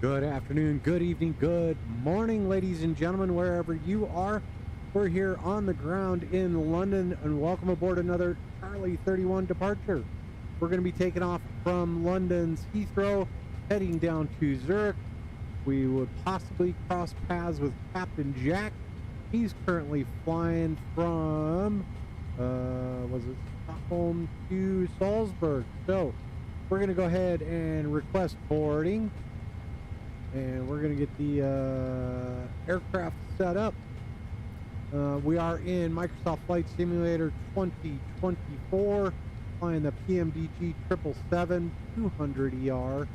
Good afternoon, good evening, good morning, ladies and gentlemen, wherever you are. We're here on the ground in London, and welcome aboard another Charlie 31 departure. We're going to be taking off from London's Heathrow, heading down to Zurich. We would possibly cross paths with Captain Jack. He's currently flying from, Stockholm to Salzburg. So we're going to go ahead and request boarding. And we're going to get the aircraft set up. We are in Microsoft Flight Simulator 2024, flying the PMDG 777-200ER.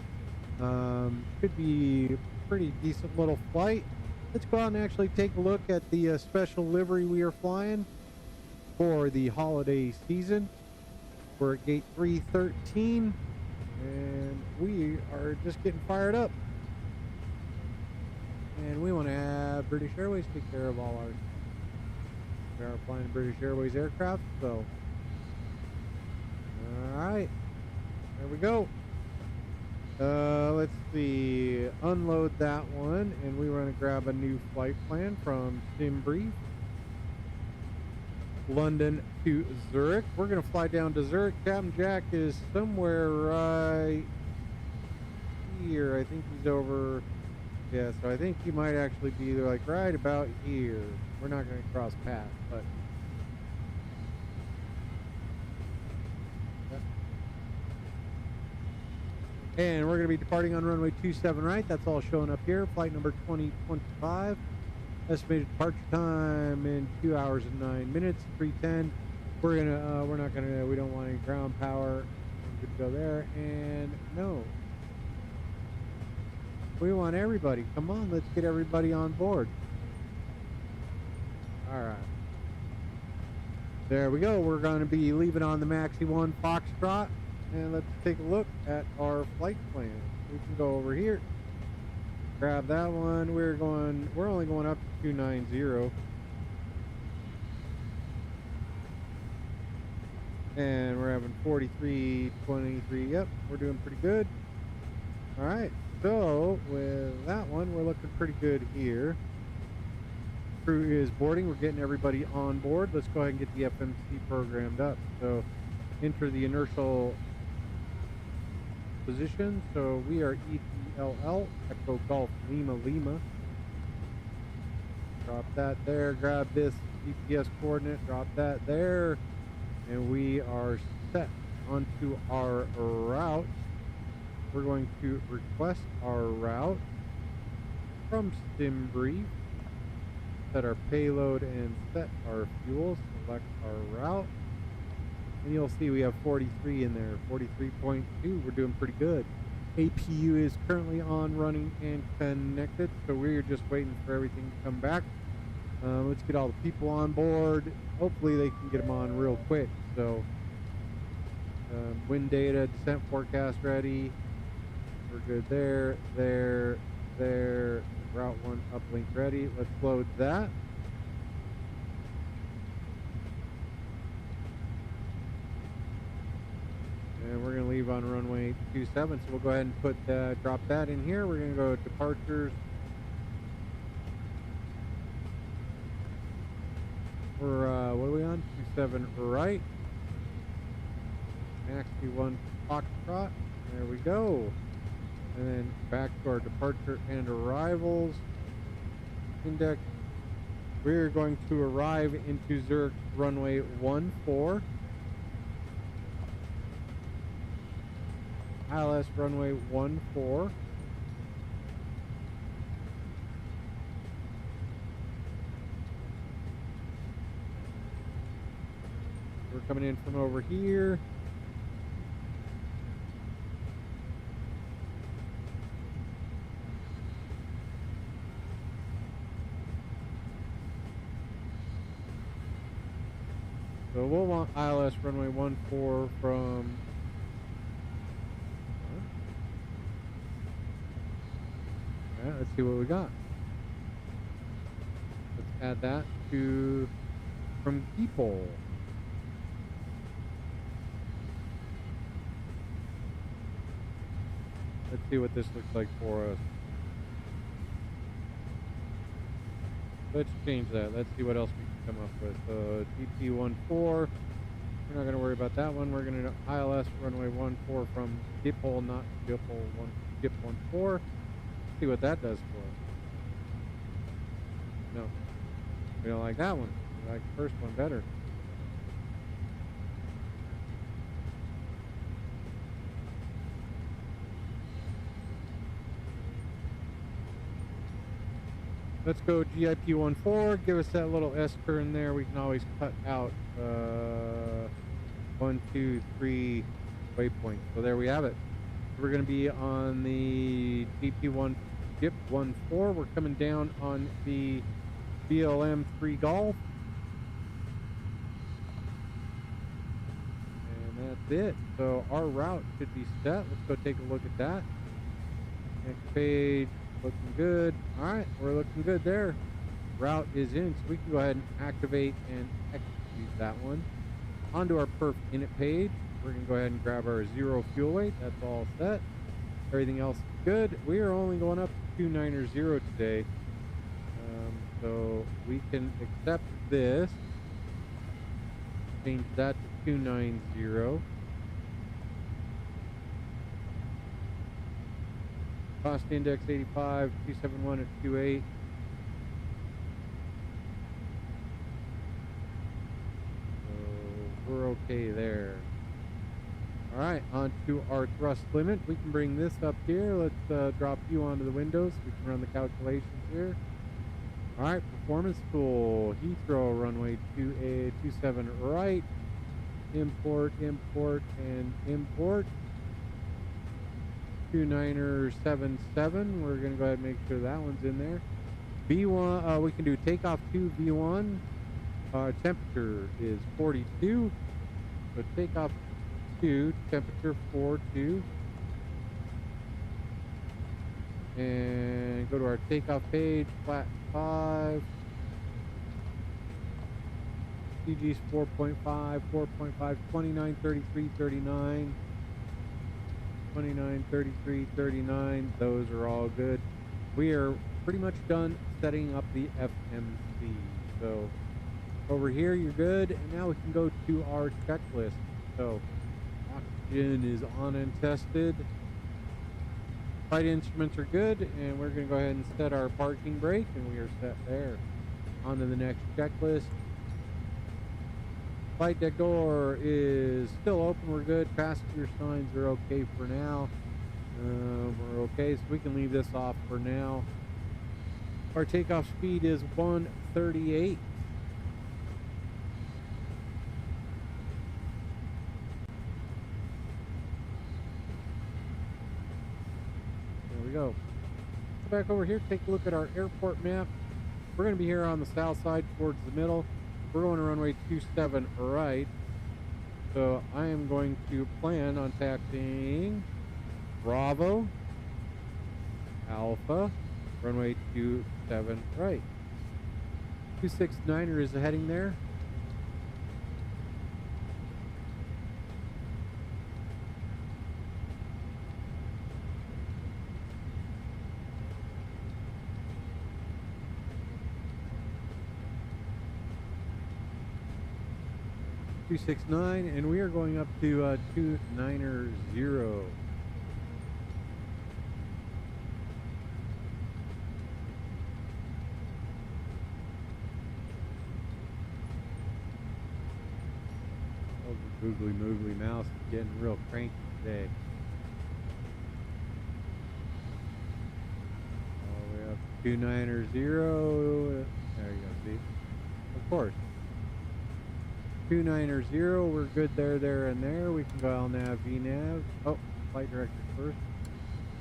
Should be a pretty decent little flight. Let's go out and actually take a look at the special livery we are flying for the holiday season. We're at gate 313, and we are just getting fired up. And we want to have British Airways take care of all our. We are flying British Airways aircraft, so. Alright. There we go. Let's see. Unload that one, and we want to grab a new flight plan from SimBrief. London to Zurich. We're going to fly down to Zurich. Captain Jack is somewhere right here. I think he's over. Yeah, so I think he might actually be like right about here. We're not going to cross paths, but and we're going to be departing on runway 27 right. That's all showing up here. Flight number 2025. Estimated departure time in 2 hours and 9 minutes. 3:10. We're not gonna. We don't want any ground power. I'm good to go there. And no. We want everybody. Come on, let's get everybody on board. All right. There we go. We're going to be leaving on the Maxi 1 Foxtrot. And let's take a look at our flight plan. We can go over here. Grab that one. We're only going up to 290. And we're having 43.23. Yep, we're doing pretty good. All right. So with that one, we're looking pretty good here. Crew is boarding. We're getting everybody on board. Let's go ahead and get the FMC programmed up. So enter the inertial position. So we are EGLL, Echo Golf Lima Lima. Drop that there. Grab this GPS coordinate. Drop that there. And we are set onto our route. We're going to request our route from SimBrief, set our payload and set our fuel, select our route, and you'll see we have 43 in there, 43.2. We're doing pretty good. APU is currently on, running, and connected, so we're just waiting for everything to come back. Let's get all the people on board. Hopefully they can get them on real quick. So wind data, descent forecast ready. We're good there. Route 1 uplink ready. Let's load that. And we're going to leave on runway 27. So we'll go ahead and drop that in here. We're going to go departures. We're, what are we on? 27 right. Maxi 1 Foxtrot. There we go. And then back to our departure and arrivals index. We're going to arrive into Zurich runway 14. ILS runway 14. We're coming in from over here. So we'll want ILS runway 14 from. Alright, let's see what we got. Let's add that to from people. Let's see what this looks like for us. let's change that. Let's see what else we can come up with. So DP14, we're not going to worry about that one. We're going to ILS runway 14 from Dipole, not Dipole 1, Dip 14. See what that does for us. No, we don't like that one. We like the first one better. Let's go GIP14, give us that little S turn there. We can always cut out 1, 2, 3 waypoints. So there we have it. We're going to be on the GP1 GIP14. We're coming down on the BLM 3 Golf. And that's it. So our route should be set. Let's go take a look at that. Next page. Looking good. All right, we're looking good there. Route is in, so we can go ahead and activate and execute that one. Onto our perf init page. We're going to go ahead and grab our 0 fuel weight. That's all set. Everything else is good. We are only going up to 290 today. So we can accept this. Change that to 290. Cost index 85, 271 at 28. So we're okay there. All right, on to our thrust limit. We can bring this up here. Let's drop you onto the windows. We can run the calculations here. All right, performance tool. Heathrow runway 27 right. Import, import, and import. 2977. We're going to go ahead and make sure that one's in there. V1, we can do takeoff 2 V1. Temperature is 42. So takeoff 2, temperature 42. And go to our takeoff page, flat 5. CG's 4.5, 4.5, 29, 33, 39. 29, 33, 39, those are all good. We are pretty much done setting up the FMC. So over here, you're good. And now we can go to our checklist. So oxygen is on and tested. Flight instruments are good. And we're going to go ahead and set our parking brake. And we are set there. On to the next checklist. Flight deck door is still open. We're good. Passenger signs are okay for now. We're okay, so we can leave this off for now. Our takeoff speed is 138. There we go. Go back over here, take a look at our airport map. We're going to be here on the south side towards the middle. We're going to runway 27 right. So I am going to plan on taxiing Bravo, Alpha, runway 27 right. 269er is heading there. And we are going up to 290. Oh, the googly moogly mouse is getting real cranky today. All the way up to 290. There you go, see? Of course. 290, we're good there, and there. We can go LNAV, VNAV. Oh, flight directors first.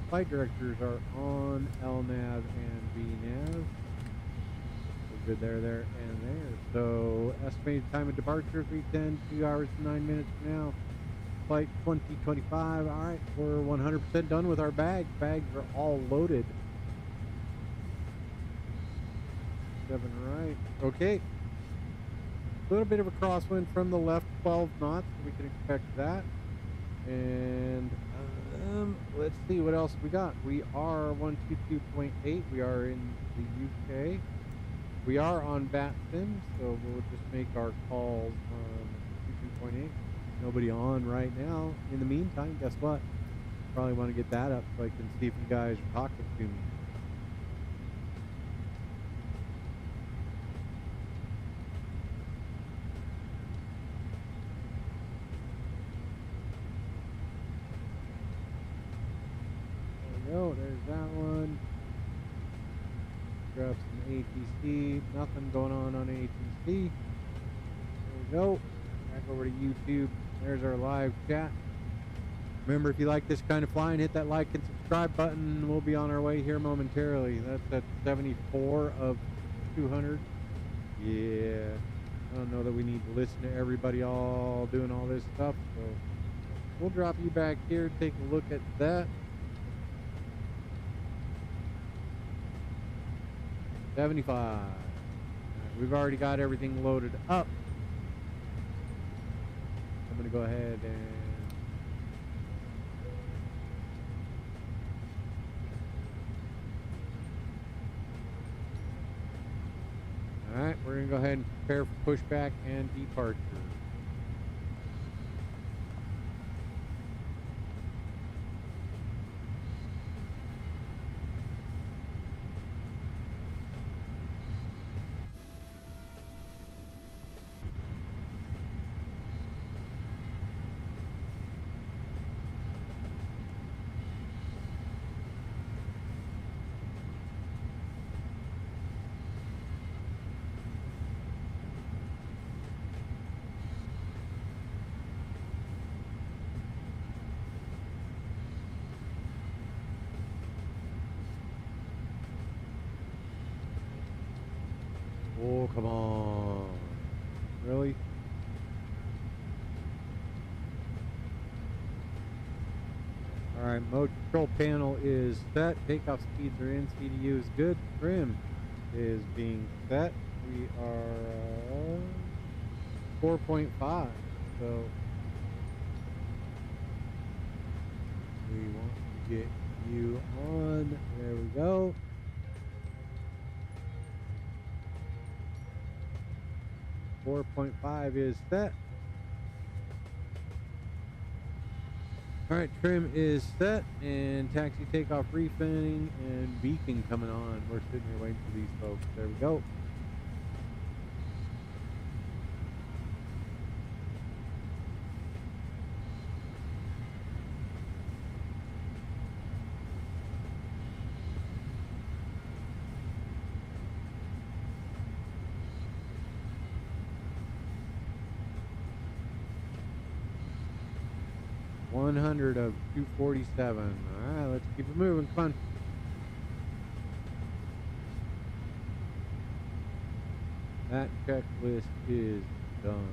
Flight directors are on LNAV and VNAV. We're good there, and there. So, estimated time of departure, 3:10, 2 hours and 9 minutes from now. Flight 2025. All right, we're 100% done with our bags. Bags are all loaded. 7 right. Okay. A little bit of a crosswind from the left, 12 knots. We can expect that. And let's see what else we got. We are 122.8. We are in the UK. We are on bat sim, so we'll just make our calls on 2.8. Nobody on right now. In the meantime, guess what? Probably want to get that up so I can see if you guys are talking to me. There we go. There's that one. Grab some ATC. Nothing going on ATC. There we go. Back over to YouTube. There's our live chat. Remember, if you like this kind of flying, hit that like and subscribe button. We'll be on our way here momentarily. That's at 74 of 200. Yeah. I don't know that we need to listen to everybody all doing all this stuff. So we'll drop you back here. Take a look at that. 75. Right, we've already got everything loaded up. I'm going to go ahead and all right, we're going to go ahead and prepare for pushback and departure. Oh, come on. Really? Alright, mode control panel is set. Takeoff speeds are in. CDU is good. Trim is being set. We are 4.5. So we want to get you on. There we go. 4.5 is set. Alright, trim is set, and taxi takeoff refinning and beacon coming on. We're sitting here waiting for these folks. There we go. .100 of 247. All right, let's keep it moving. Come on. That checklist is done.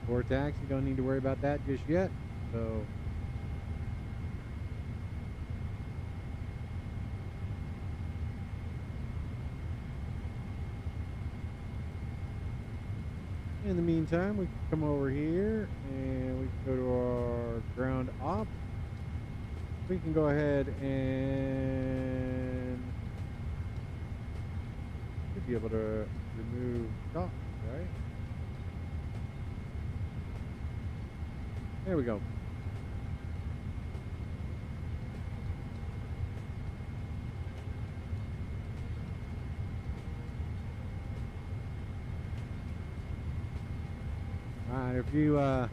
For taxi, don't need to worry about that just yet. So in the meantime, we can come over here and we can go to our ground op. We can go ahead and should be able to remove shock, right? There we go. Alright, if you're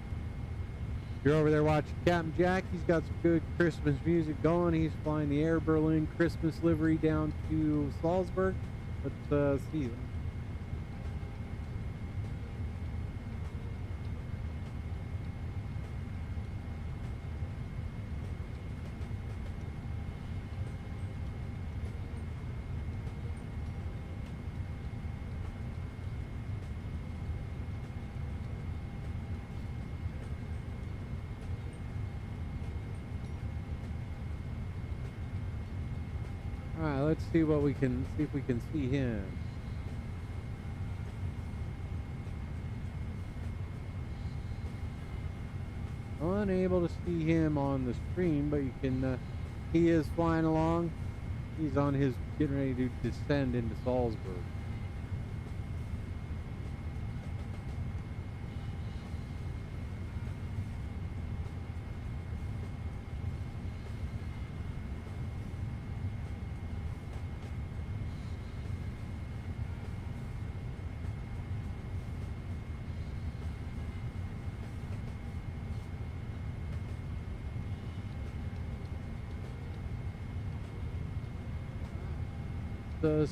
over there watching Captain Jack, he's got some good Christmas music going. He's flying the Air Berlin Christmas livery down to Salzburg. Let's see them. Alright, let's see what we can see if we can see him. Unable to see him on the stream, but you can he is flying along. He's on his getting ready to descend into Salzburg.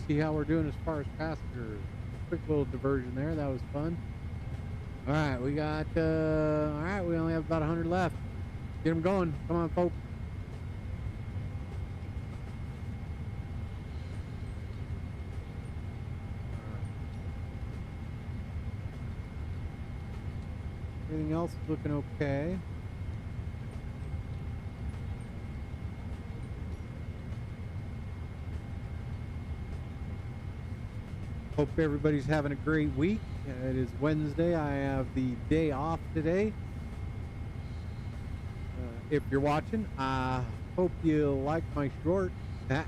See how we're doing as far as passengers. Quick little diversion there. That was fun. All right, we got. All right, we only have about 100 left. Get them going. Come on, folks. Everything else is looking okay. Hope everybody's having a great week. It is Wednesday. I have the day off today. If you're watching, I hope you like my short. You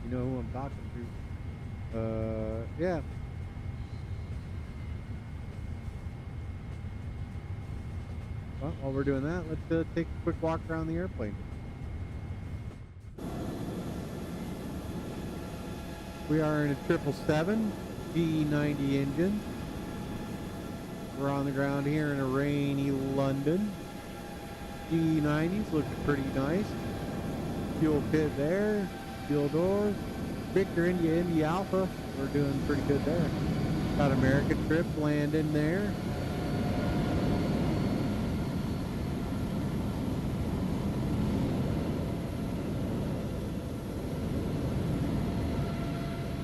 know who I'm talking to. Yeah. Well, while we're doing that, let's take a quick walk around the airplane. We are in a 777. G90 engine. We're on the ground here in a rainy London. G90's looking pretty nice. Fuel pit there. Fuel doors. Victor India Alpha. We're doing pretty good there. Got American trip landing there.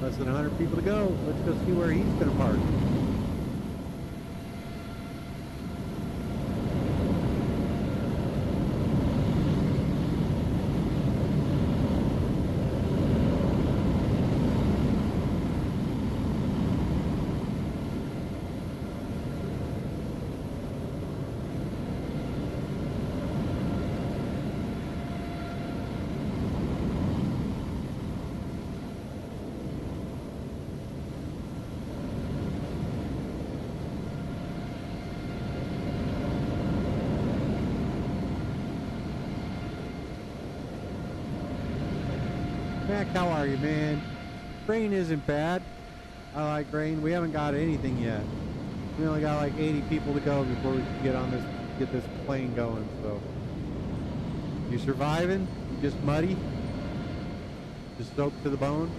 Less than 100 people to go. Let's go see where he's going to park. Mac, how are you, man? Rain isn't bad. I like rain. We haven't got anything yet. We only got like 80 people to go before we can get this plane going. So, you surviving? You just muddy? Just soaked to the bone?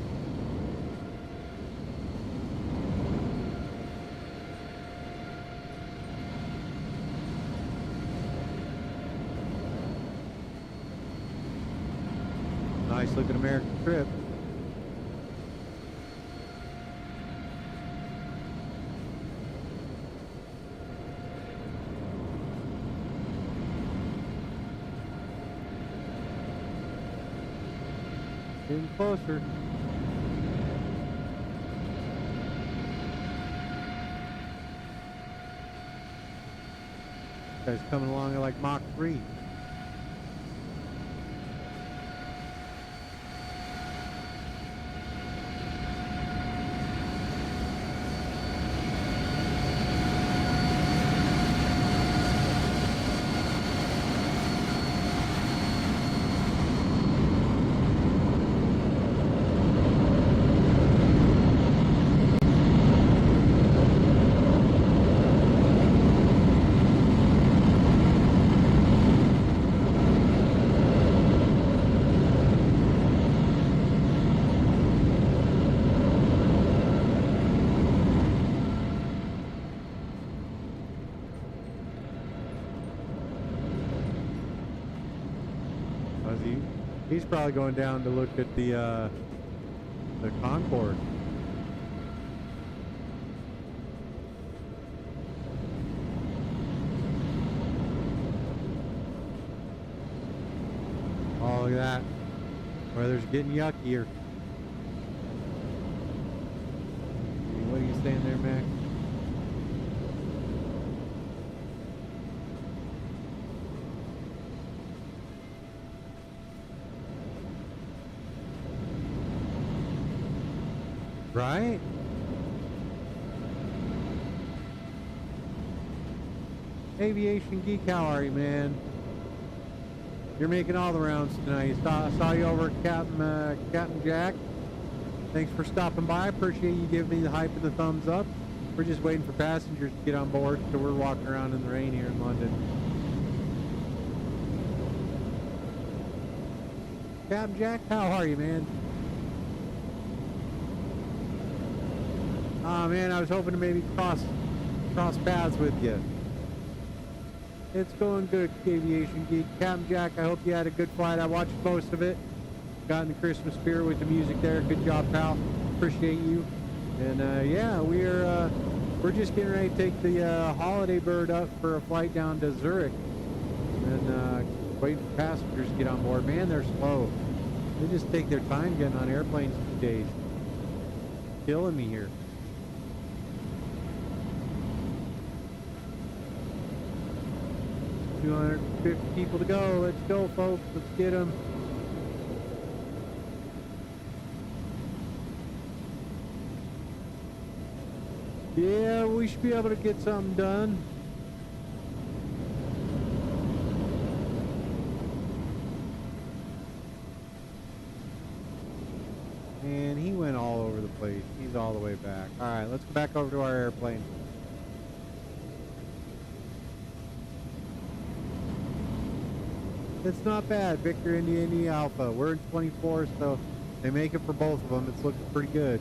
Nice looking American trip. Getting closer. Guy's coming along at like Mach 3. He's probably going down to look at the Concorde. Oh, look at that. Weather's getting yuckier. What are you saying there, Mac? Right? Aviation Geek, how are you, man? You're making all the rounds tonight. Saw you over at Captain Jack. Thanks for stopping by. Appreciate you giving me the hype and the thumbs up. We're just waiting for passengers to get on board, so we're walking around in the rain here in London. Captain Jack, how are you, man? Oh man, I was hoping to maybe cross paths with you. It's going good, Aviation Geek. Captain Jack, I hope you had a good flight. I watched most of it. Got in the Christmas spirit with the music there. Good job, pal. Appreciate you. And yeah, we're just getting ready to take the holiday bird up for a flight down to Zurich. And waiting for passengers to get on board. Man, they're slow. They just take their time getting on airplanes these days. Killing me here. 250 people to go. Let's go, folks. Let's get them. Yeah, we should be able to get something done. And he went all over the place. He's all the way back. All right, let's go back over to our airplane. It's not bad. Victor India Alpha. We're in 24, so they make it for both of them. It's looking pretty good.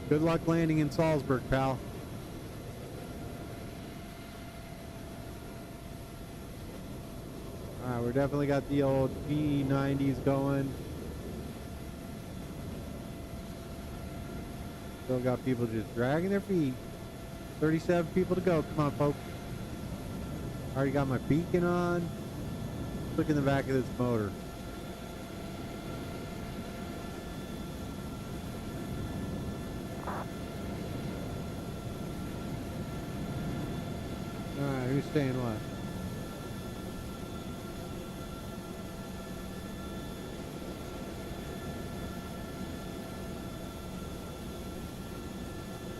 Good luck landing in Salzburg, pal. Alright, we're definitely got the old P90s going. Still got people just dragging their feet. 37 people to go. Come on, folks. Already got my beacon on. Look in the back of this motor. Alright, who's staying left?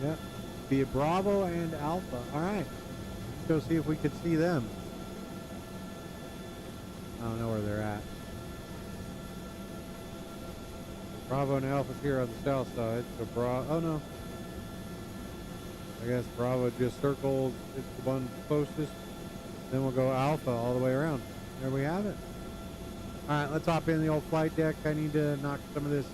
Yep. Be it Bravo and Alpha. Alright. Let's go see if we can see them. I don't know where they're at. Bravo and Alpha's here on the south side. So oh no. I guess Bravo just circles. It's the one closest. Then we'll go Alpha all the way around. There we have it. Alright, let's hop in the old flight deck. I need to knock some of this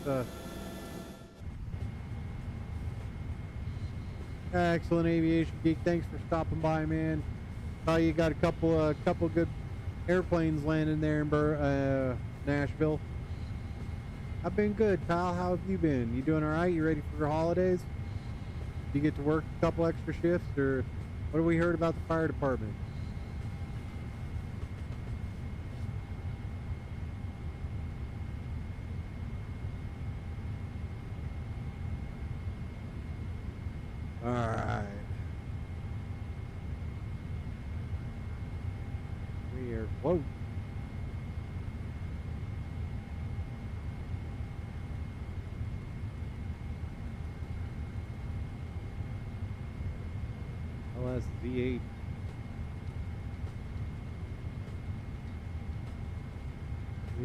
excellent, Aviation Geek. Thanks for stopping by, man. You got a couple good airplanes landing there in Nashville. I've been good, pal. How have you been? You doing all right? You ready for your holidays? You get to work a couple extra shifts, or what have we heard about the fire department? All right. We are, whoa. LSZH.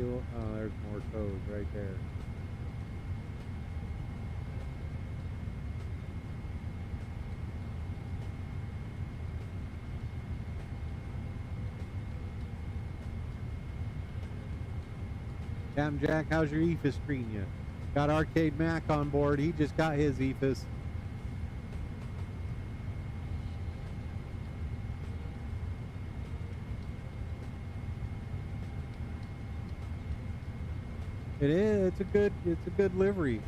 Oh, there's more toes right there. Captain Jack, how's your EFIS treating you? Got Arcade Mac on board. He just got his EFIS. It is. It's a good livery.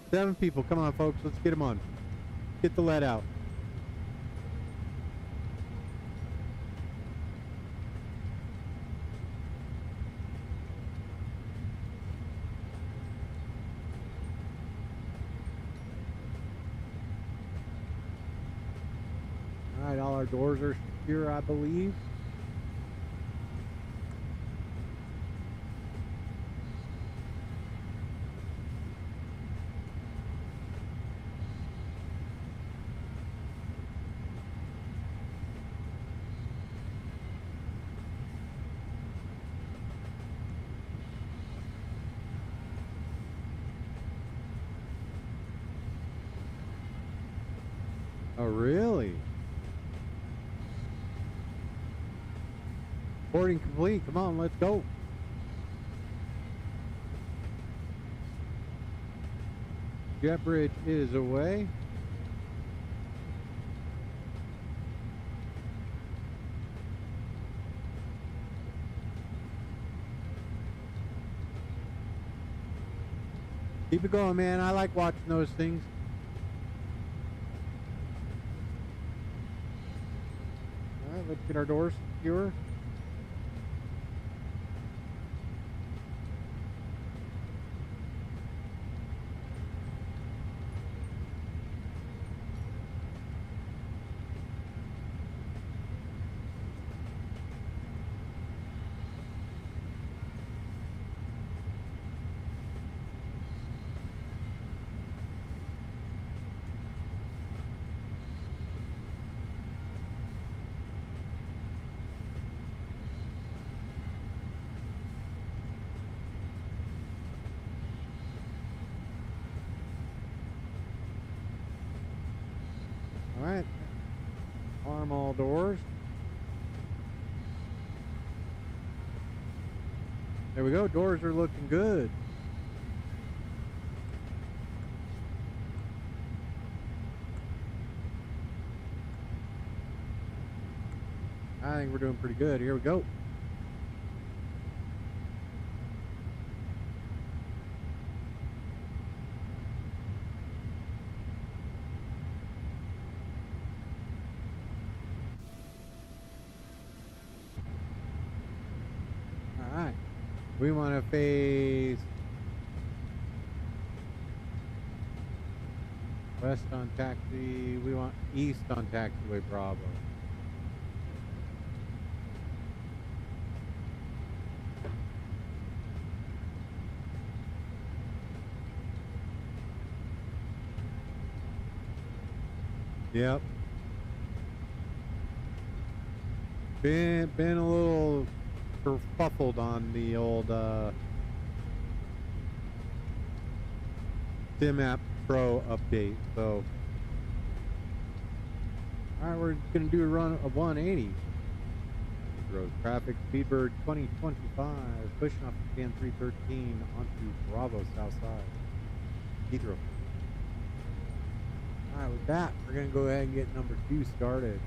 Seven people. Come on, folks. Let's get them on. Get the lead out. all our doors are secure, I believe. Oh, really? Boarding complete. Come on, let's go. Jet bridge is away. Keep it going, man. I like watching those things. All right, let's get our doors secure. All right, arm all doors. There we go, doors are looking good. I think we're doing pretty good. Here we go. Alright. We want to face west on taxi. We want east on taxiway Bravo. Yep. Been a little kerfuffled on the old Sim App Pro update. So, all right, we're gonna do a run of 180. Road traffic, Speedbird 2025, pushing off the scan 313 onto Bravo South Side. Heathrow. All right, with that, we're gonna go ahead and get number 2 started.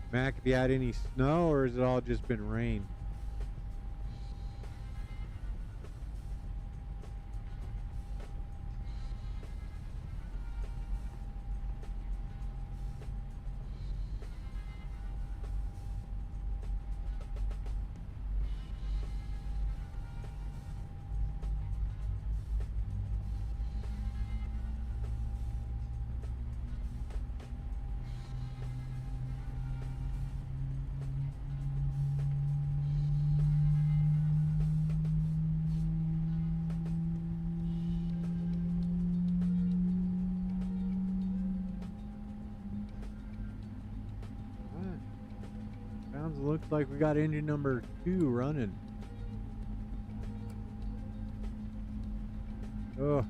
Mac, have you had any snow or has it all just been rain? Looks like we got engine number 2 running. Oh.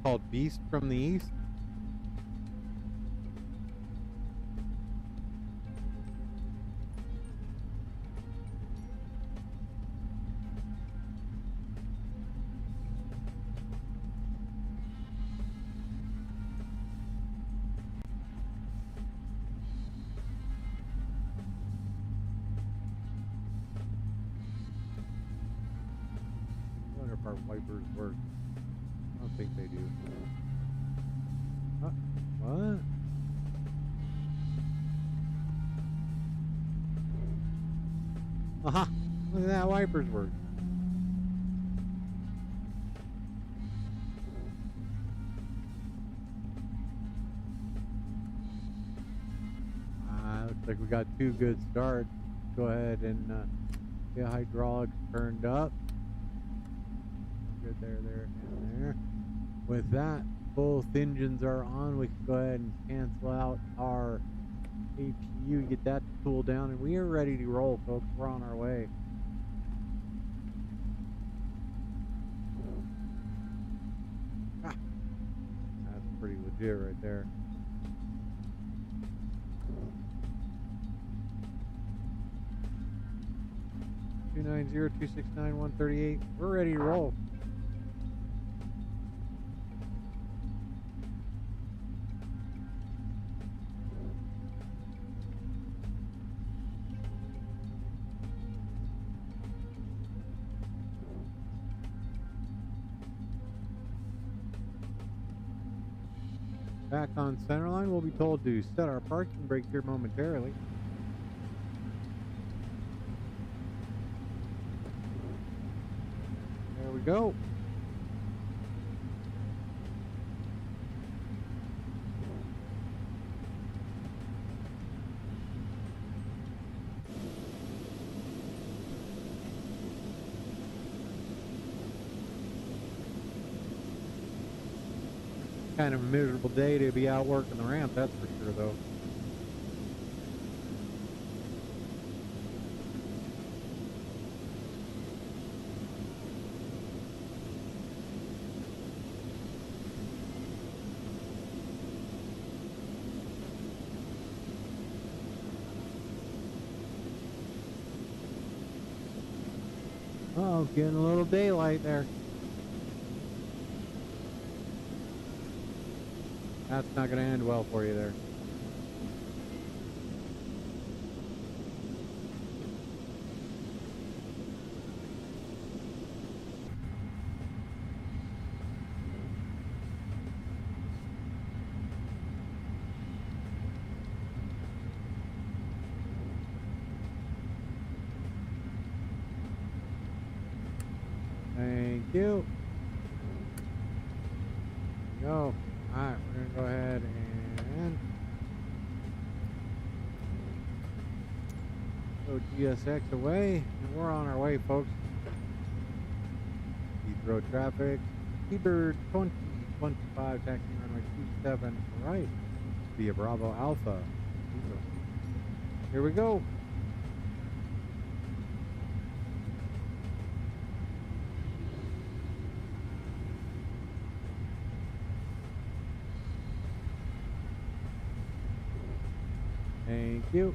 Called Beast from the East. Our wipers work. don't think they do. What? Aha! Look at that, wipers work. Looks like we got 2 good starts. Go ahead and get hydraulics turned up. Good there, and there. With that, both engines are on. We can go ahead and cancel out our APU, get that to cool down, and we are ready to roll, folks. We're on our way. That's pretty legit right there. Two 269-138. We're ready to roll. Back on centerline, we'll be told to set our parking brake here momentarily. There we go. Kind of a miserable day to be out working the ramp, that's for sure, though. Oh, getting a little daylight there. That's not going to end well for you there. Thank you. There we go. Alright, we're going to go ahead and go GSX away, and we're on our way, folks. Heathrow traffic, T-Bird 2025, taxi runway 27 right, via Bravo Alpha. Here we go. Thank you.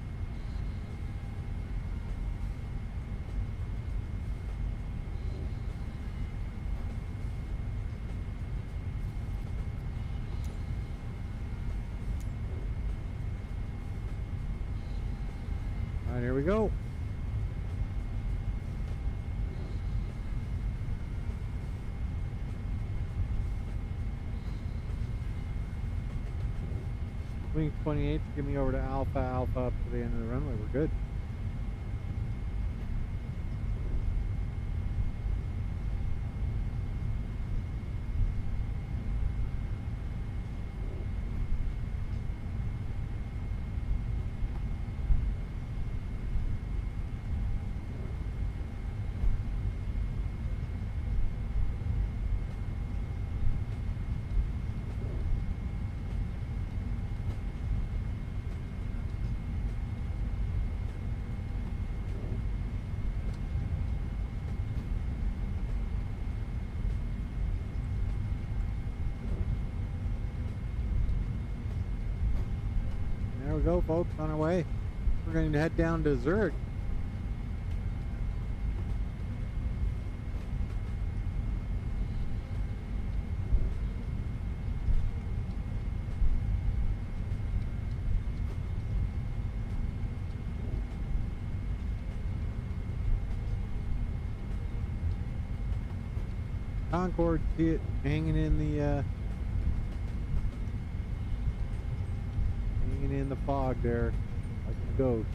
All right, here we go. Wing 28, give me over to Alpha up to the end of the runway. We're good. There we go, folks, on our way. We're going to head down to Zurich. Concorde, see it hanging in the fog there, like a ghost.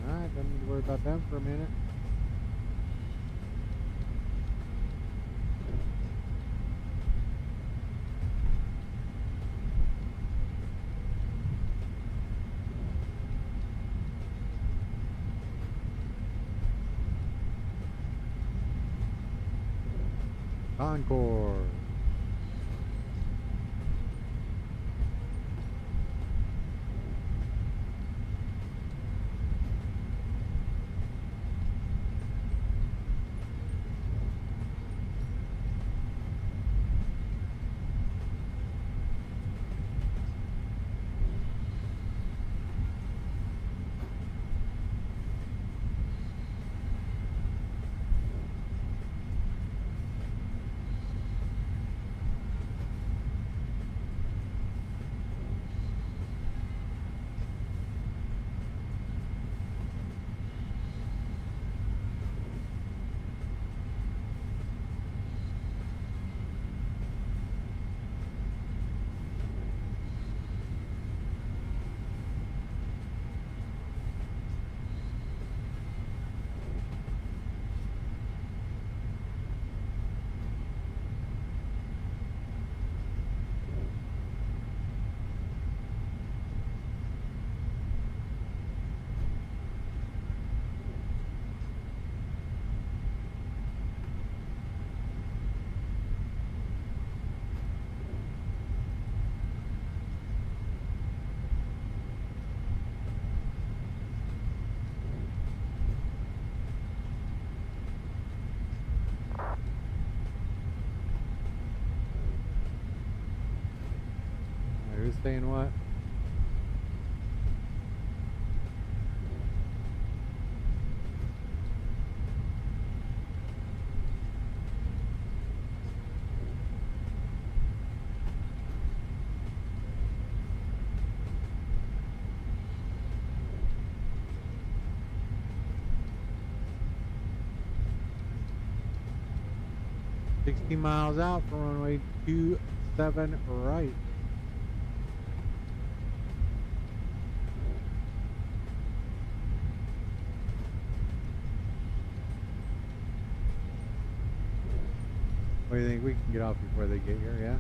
Alright, don't need to worry about them for a minute. Encore. Who's saying what? $60 miles out for runway 27 right. What do you think? We can get off before they get here, yeah?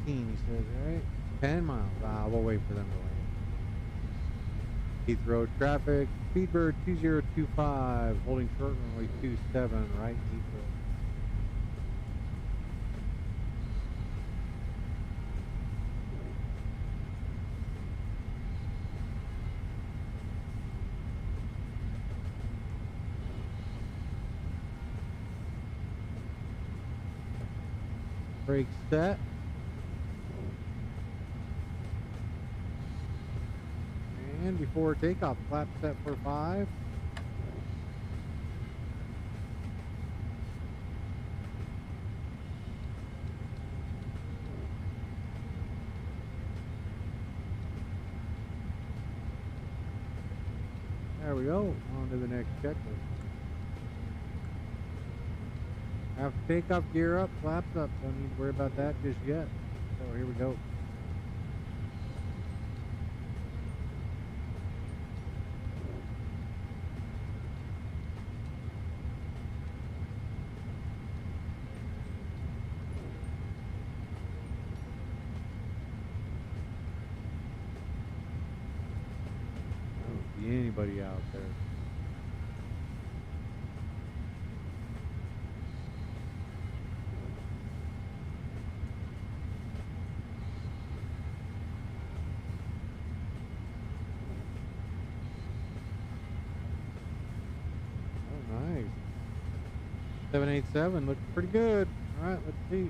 He says, right? 10 miles. We'll wait for them to land. Heathrow traffic, Speedbird 2025, holding short runway 27, right, Heathrow. Brake set. And before takeoff, flap set for 5. There we go. On to the next checklist. Have takeoff gear up, flaps up. Don't need to worry about that just yet. So here we go. anybody out there. Oh, nice. 787 looks pretty good. All right, let's see.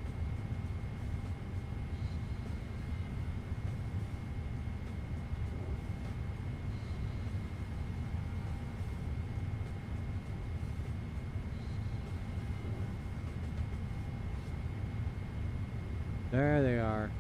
There they are.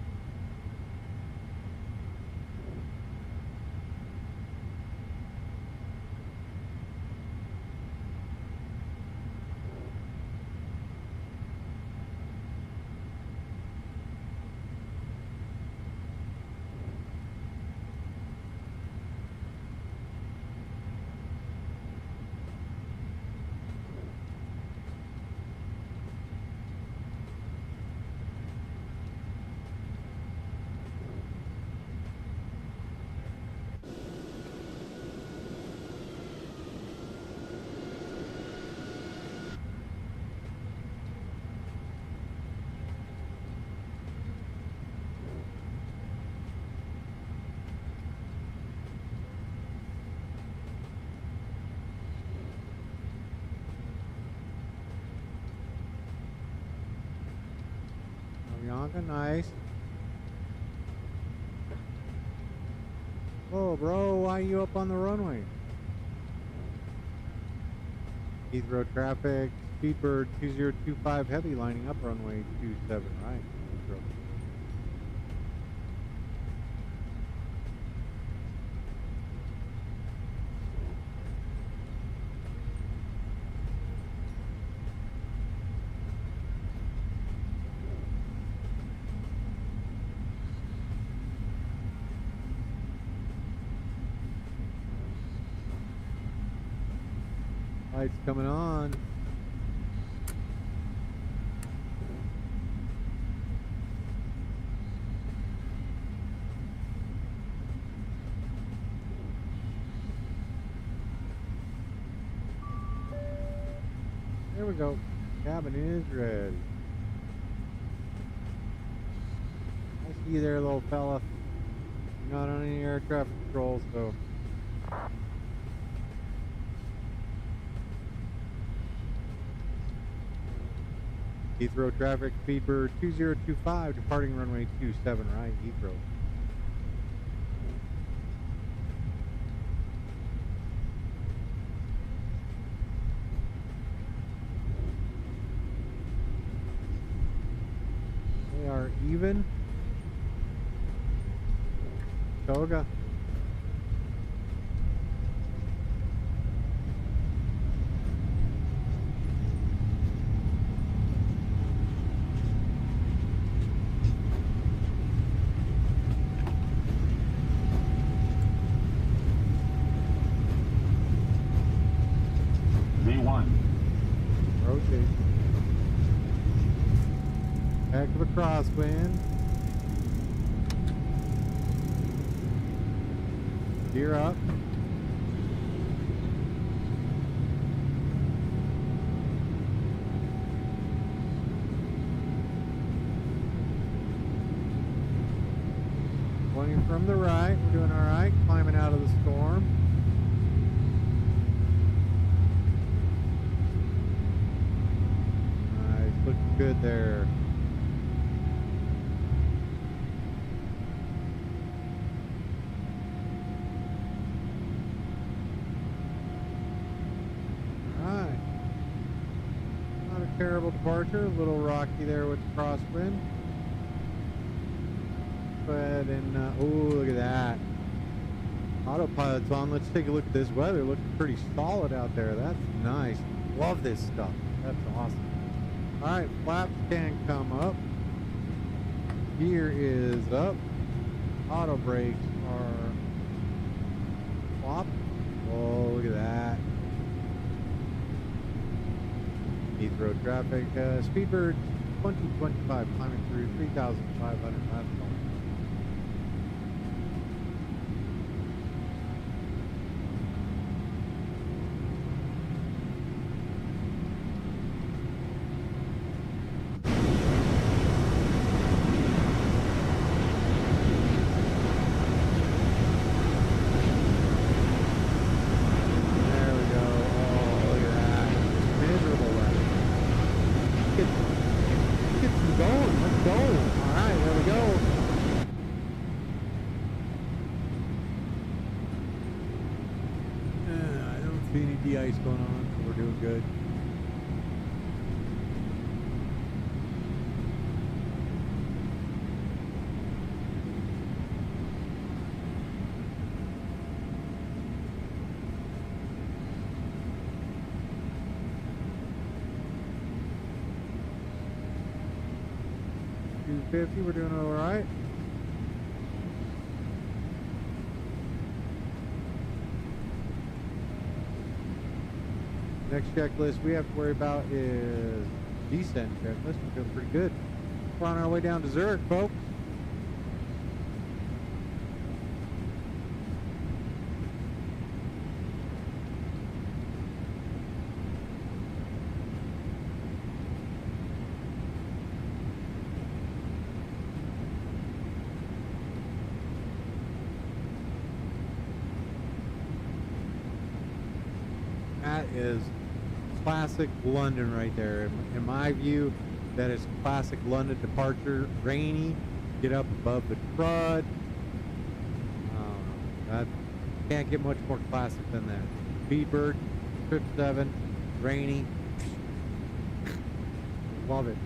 Bianca, nice. Oh, bro, why are you up on the runway? Heathrow traffic, Speedbird 2025 heavy lining up runway 27 right. Heathrow. Lights coming on. There we go. Cabin is ready. I see you there, little fella. You're not on any air traffic control, so. Heathrow traffic, Speedbird 2025, departing runway 27 right, Heathrow. They are even. Toga. Rotate. Heck of a crosswind. Gear up. Pointing from the right. We're doing all right. Climbing out of the storm. Looking good there. Alright. Not a terrible departure. A little rocky there with the crosswind. Go ahead and, oh, look at that. Autopilot's on. Let's take a look at this weather. Looking pretty solid out there. That's nice. Love this stuff. That's awesome. Alright, flaps can come up. Gear is up. Auto brakes are flop. Oh, look at that. Heathrow traffic. Speedbird 2025 climbing through 3,500 miles. de-ice going on, so we're doing good. We're doing all right. Next checklist we have to worry about is descent checklist. We're doing pretty good. We're on our way down to Zurich, folks. That is classic London right there. In my view, that is classic London departure. Rainy, get up above the crud. That can't get much more classic than that. Speedbird, trip 7, rainy. Love it.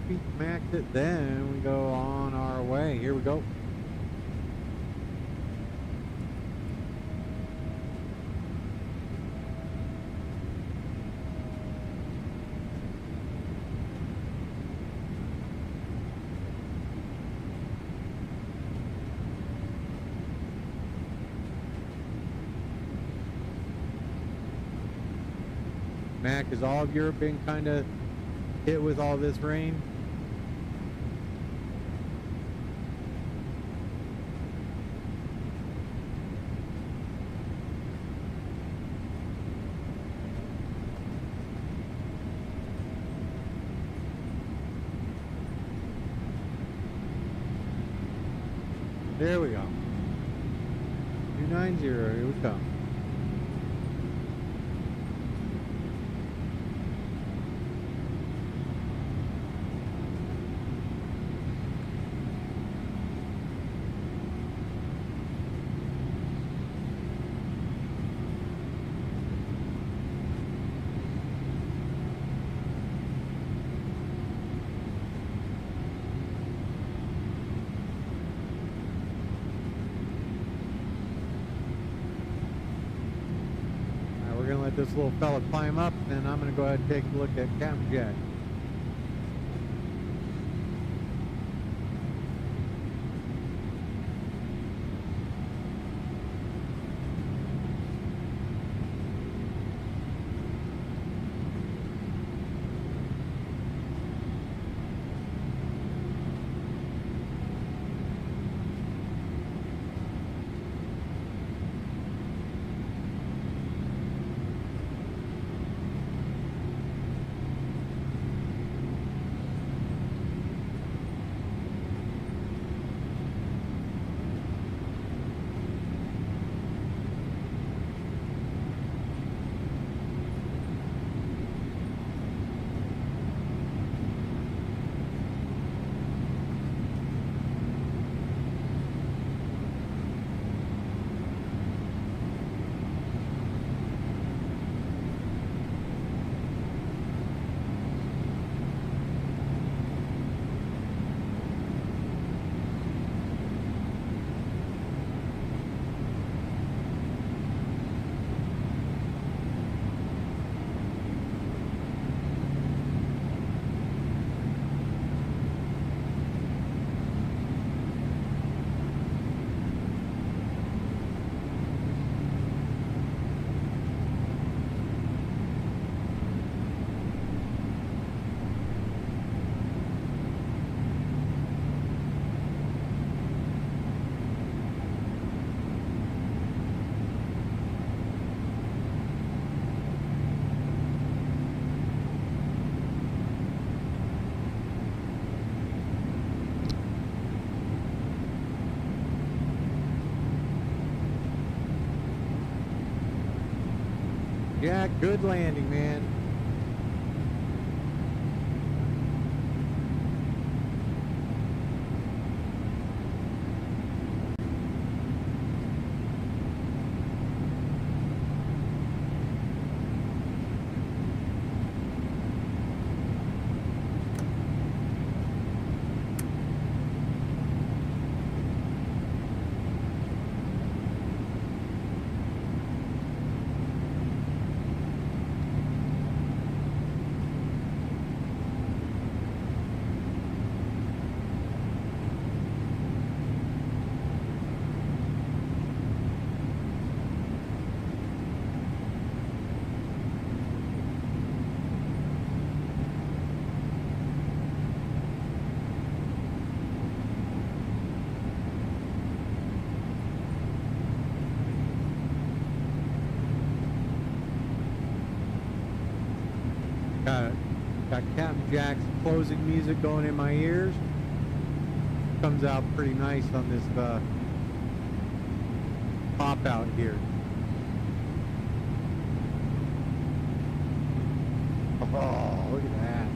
Feet max it, then we go on our way. Here we go. Mac, has all of Europe been kind of hit with all this rain? There we go. 290, here we come. Let this little fella climb up, and I'm going to go ahead and take a look at Captain Jack. Jack. Good landing, man. Got Captain Jack's closing music going in my ears. Comes out pretty nice on this pop out here. Oh, look at that.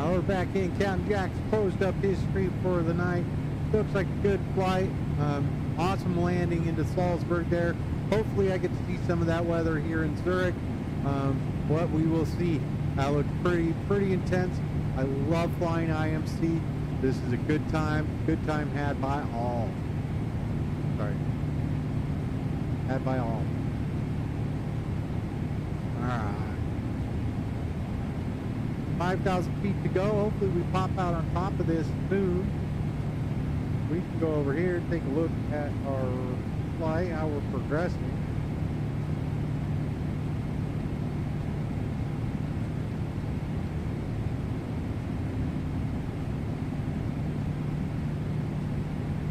We're back in. Captain Jack's closed up his street for the night. Looks like a good flight. Awesome landing into Salzburg there. Hopefully I get to see some of that weather here in Zurich. What we will see. That looked pretty intense. I love flying IMC. This is a good time had by all. Sorry. Had by all. Alright. 5,000 feet to go. Hopefully we pop out on top of this soon. We can go over here and take a look at our flight, how we're progressing.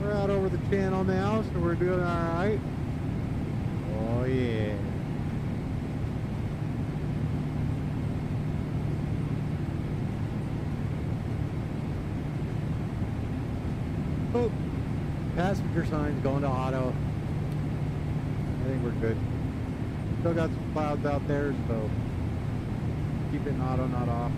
We're out over the channel now, so we're doing alright. Oh yeah. Oh, passenger signs going to auto. I think we're good. Still got some clouds out there, so keep it in auto, not off.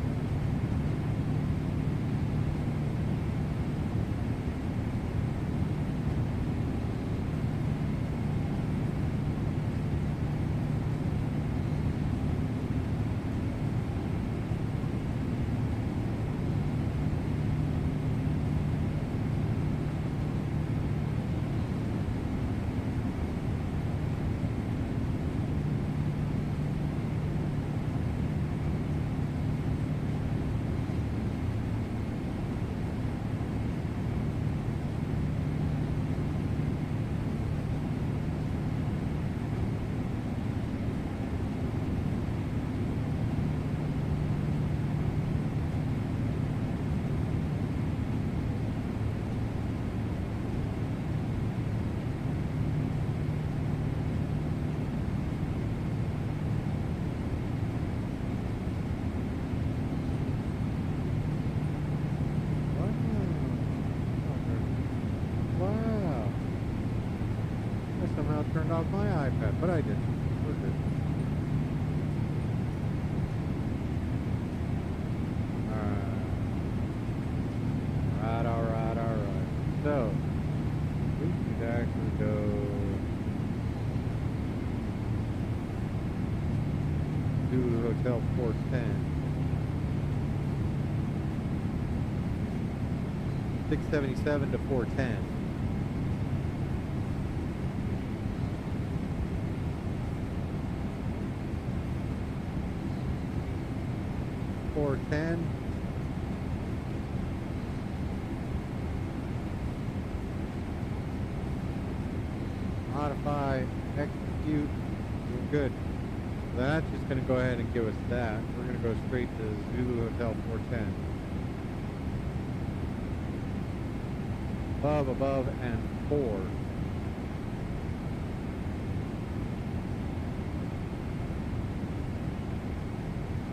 I did. We're good. Alright. So, we could actually go to Hotel 410. 677 to 410. Modify, execute, we're good. That's just going to go ahead and give us that. We're going to go straight to Zulu Hotel 410. Above, and 4.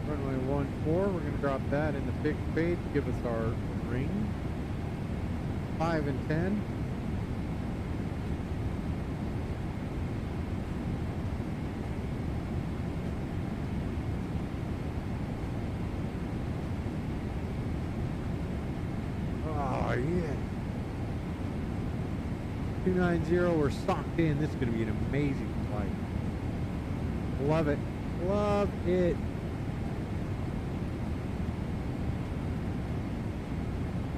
Runway 14, we're going to drop that in the fixed page, give us our ring. 5 and 10. Oh, yeah. 290, we're socked in. This is going to be an amazing flight. Love it. Love it.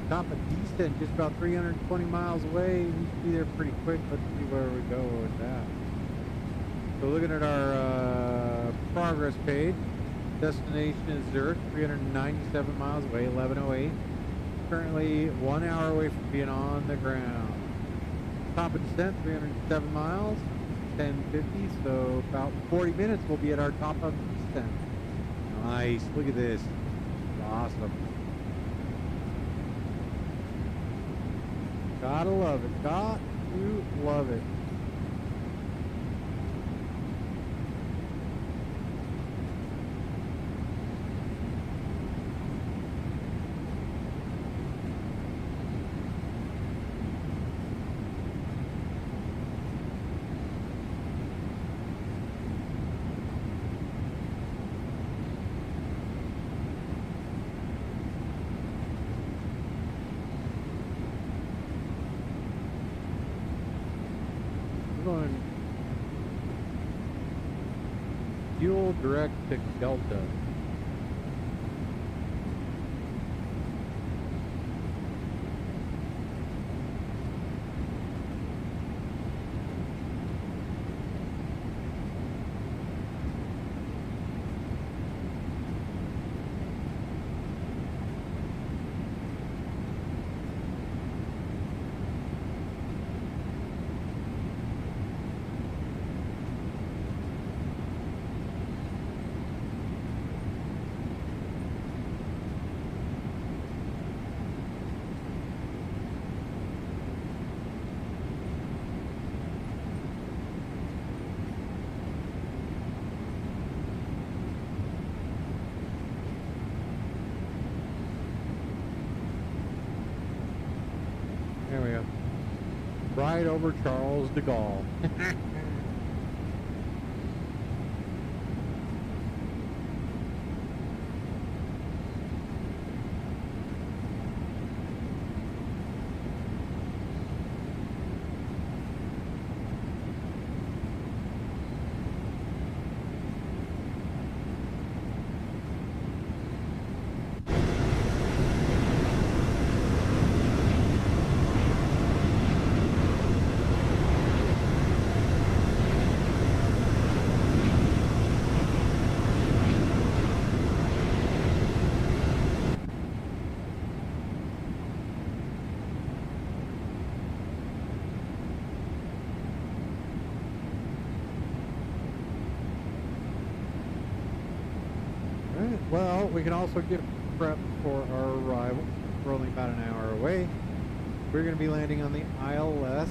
Top of descent, just about 320 miles away. We should be there pretty quick. Let's see where we go with that. So looking at our progress page, destination is Zurich, 397 miles away, 11:08. Currently 1 hour away from being on the ground. Top of descent, 307 miles, 10:50. So about 40 minutes we'll be at our top of descent. Nice. Look at this. Awesome. Gotta love it. Got to love it. Fuel direct to Delta. There we go. Right over Charles de Gaulle. Well, we can also get prep for our arrival. We're only about an hour away. We're going to be landing on the ILS.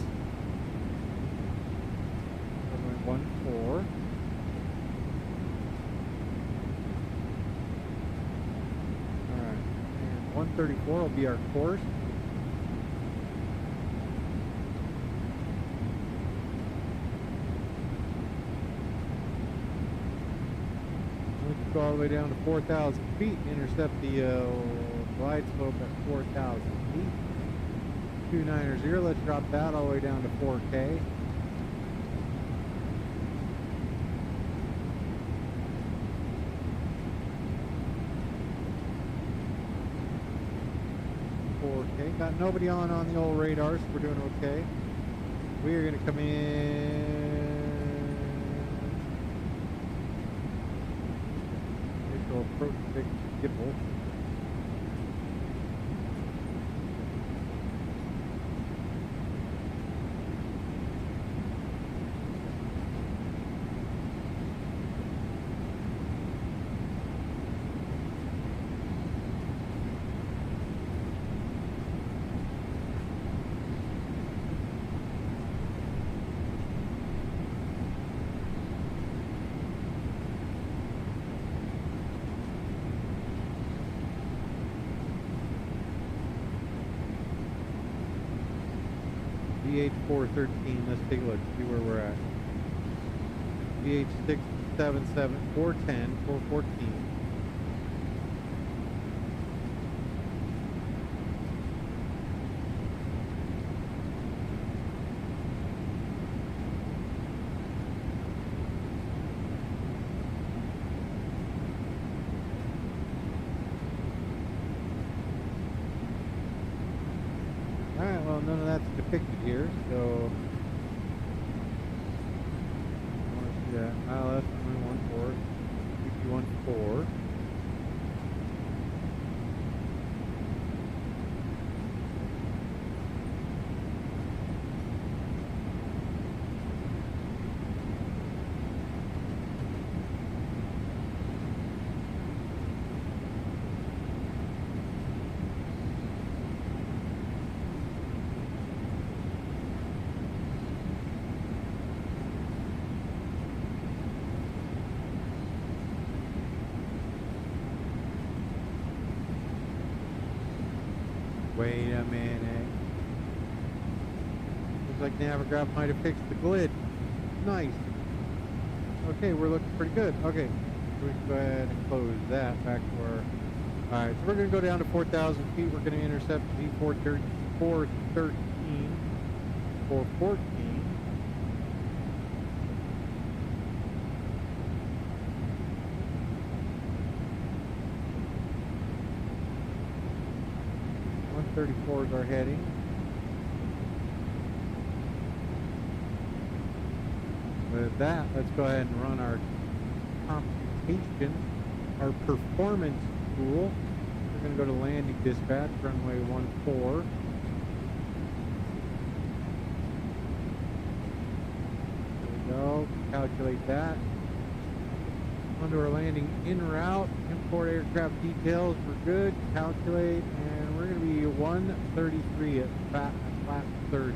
14. Alright, and 134 will be our course. Go all the way down to 4,000 feet. Intercept the glide slope at 4,000 feet. 290. Let's drop that all the way down to 4K. Okay, got nobody on the old radar, so we're doing okay. We are going to come in. Initial approach big gimbal. VH413, let's take a look, see where we're at. VH670, 410, 414. Alright, well, none of that's depicted here, so I want to see that. ILS 114, PP14. Wait a minute. Looks like Navigraph might have fixed the glid. Nice. Okay, we're looking pretty good. Okay, we can go ahead and close that back to our... Alright, so we're going to go down to 4,000 feet. We're going to intercept V413, 414. is our heading. With that, let's go ahead and run our computation, our performance tool. We're going to go to landing dispatch, runway 14. There we go. Calculate that. Onto our landing en route. Import aircraft details. We're good. Calculate, and we're going to be 133 at flat 30.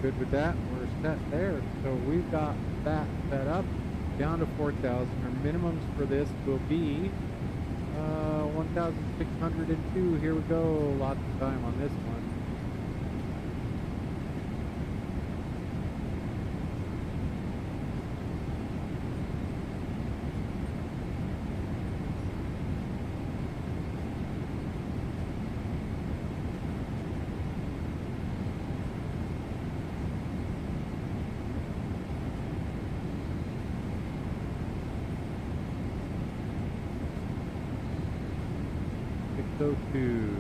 Good with that. We're set there. So we've got that set up down to 4,000. Our minimums for this will be 1,602. Here we go. Lots of time on this one. So too.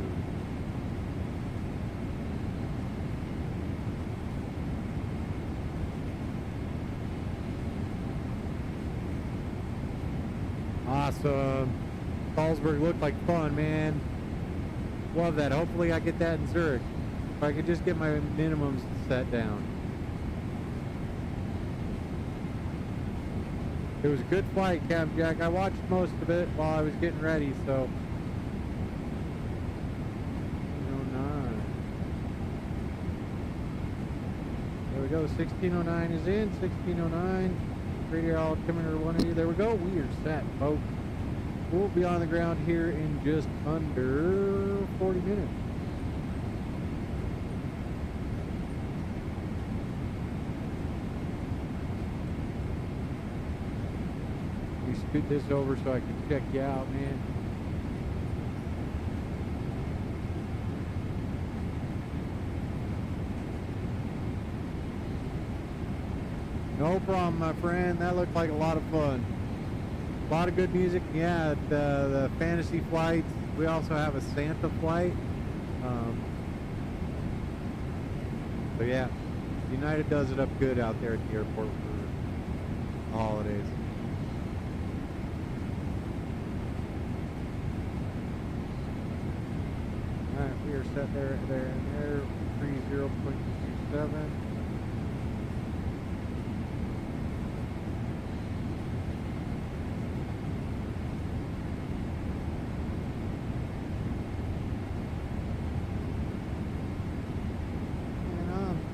Awesome. Salzburg looked like fun, man. Love that. Hopefully I get that in Zurich. If I could just get my minimums set down. It was a good flight, Captain Jack. I watched most of it while I was getting ready, so. There we go. 1609 is in. 1609. Radio altimeter 180. There we go. We are set, folks. We'll be on the ground here in just under 40 minutes. You scoot this over so I can check you out, man. No problem, my friend. That looked like a lot of fun. A lot of good music. Yeah, the fantasy flights. We also have a Santa flight. So yeah, United does it up good out there at the airport for the holidays. All right, we are set there, and there. 30.27.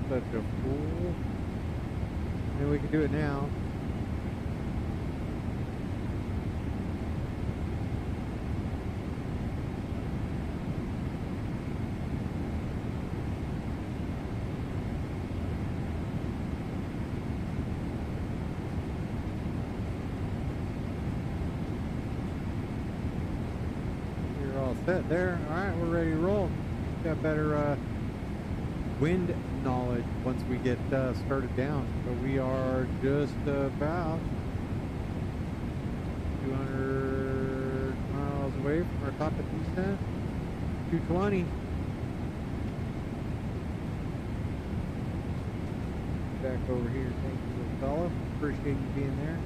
Such a fool. And we can do it now. You're all set there. All right, we're ready to roll. Got better wind knowledge once we get started down. So we are just about 200 miles away from our top of descent. 220. Back over here. Thank you, little fella. Appreciate you being there.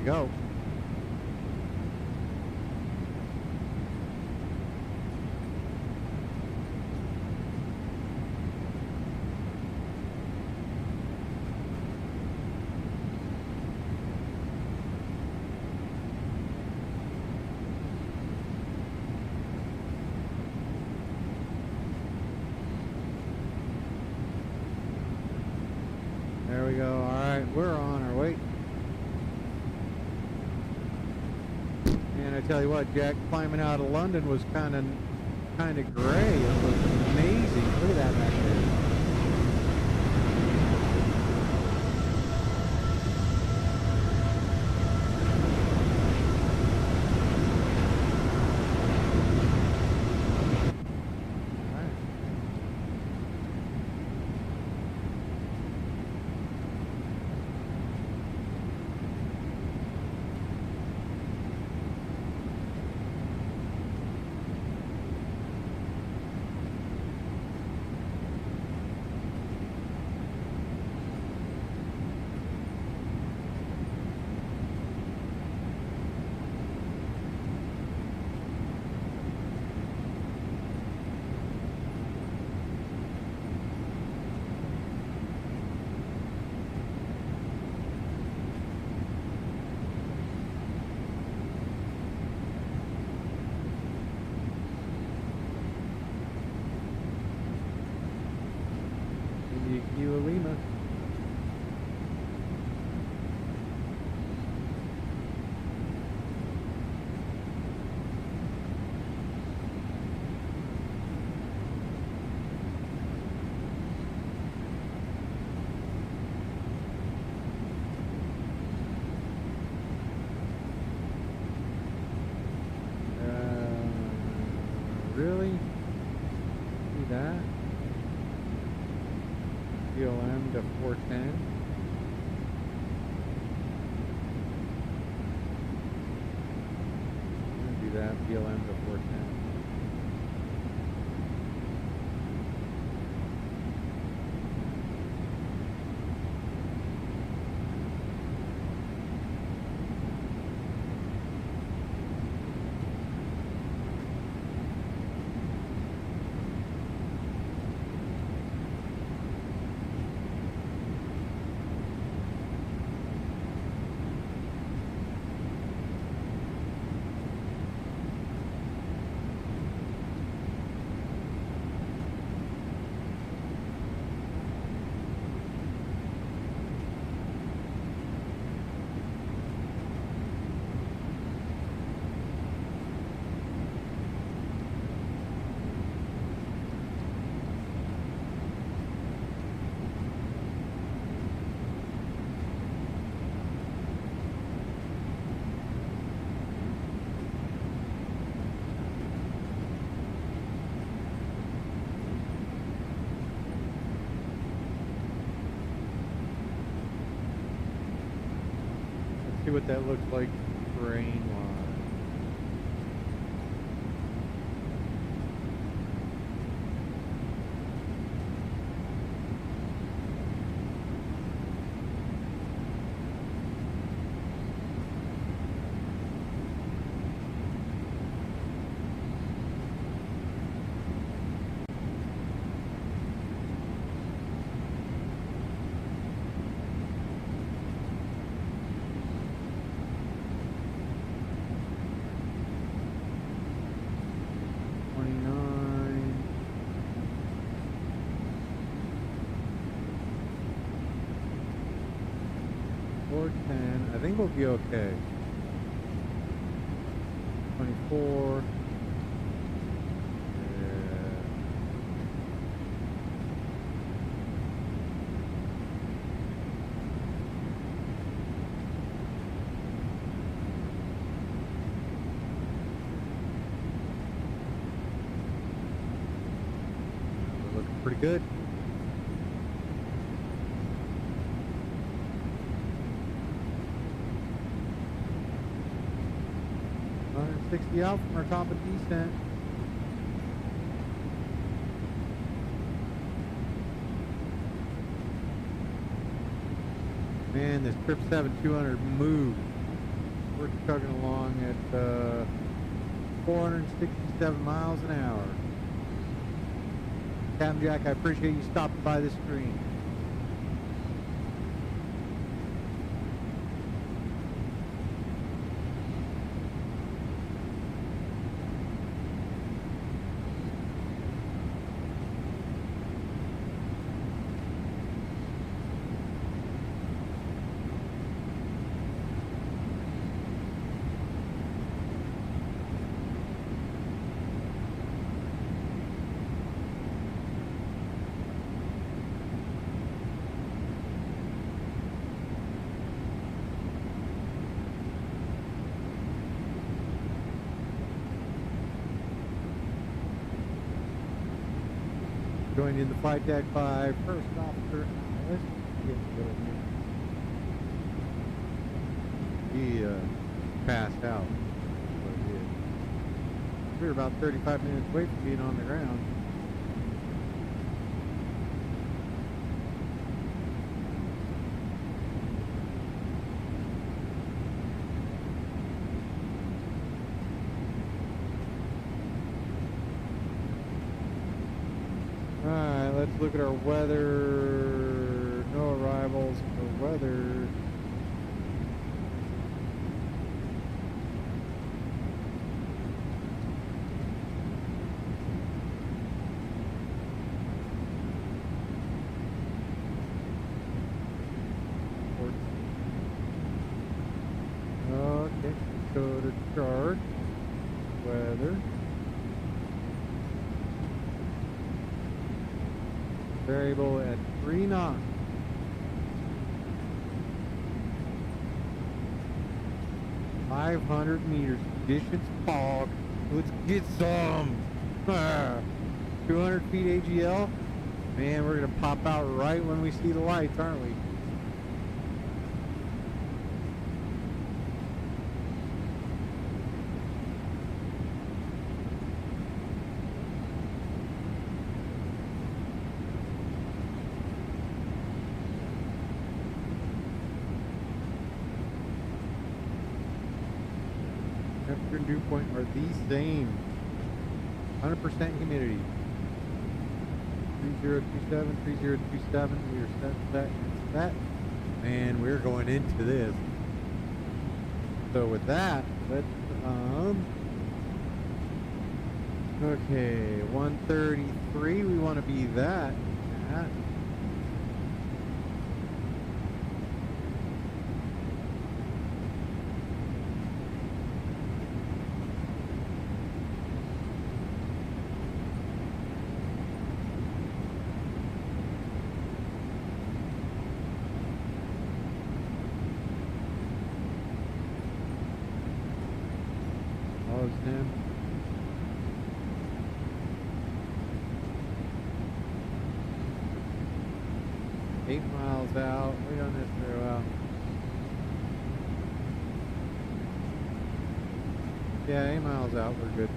Go. There we go. All right, we're on our way. And I tell you what, Jack, climbing out of London was kind of gray. It was amazing. Look at that back there. EGLL. Really? See that? BLM to 410. Do that. BLM to 410. what that looks like terrain-wise. I think we'll be okay. 24. We're looking pretty good. 60 out from our top of descent. Man, this Trip 7200 moved. We're chugging along at 467 miles an hour. Captain Jack, I appreciate you stopping by this stream. Joined in the flight deck by First Officer Alice. He passed out. We were about 35 minutes away from being on the ground. Let's look at our weather. No arrivals for weather. Okay, go to chart. Weather. Variable at 3 knots. .500 meters. Conditions fog. Let's get some. 200 feet AGL. Man, we're gonna pop out right when we see the lights, aren't we? Temperature and dew point are the same. 100% humidity. 3027, 3027. We are set. And we're going into this. So with that, let's okay, 133. We want to be that at. Him. 8 miles out. We don't this very well. Yeah, 8 miles out, we're good.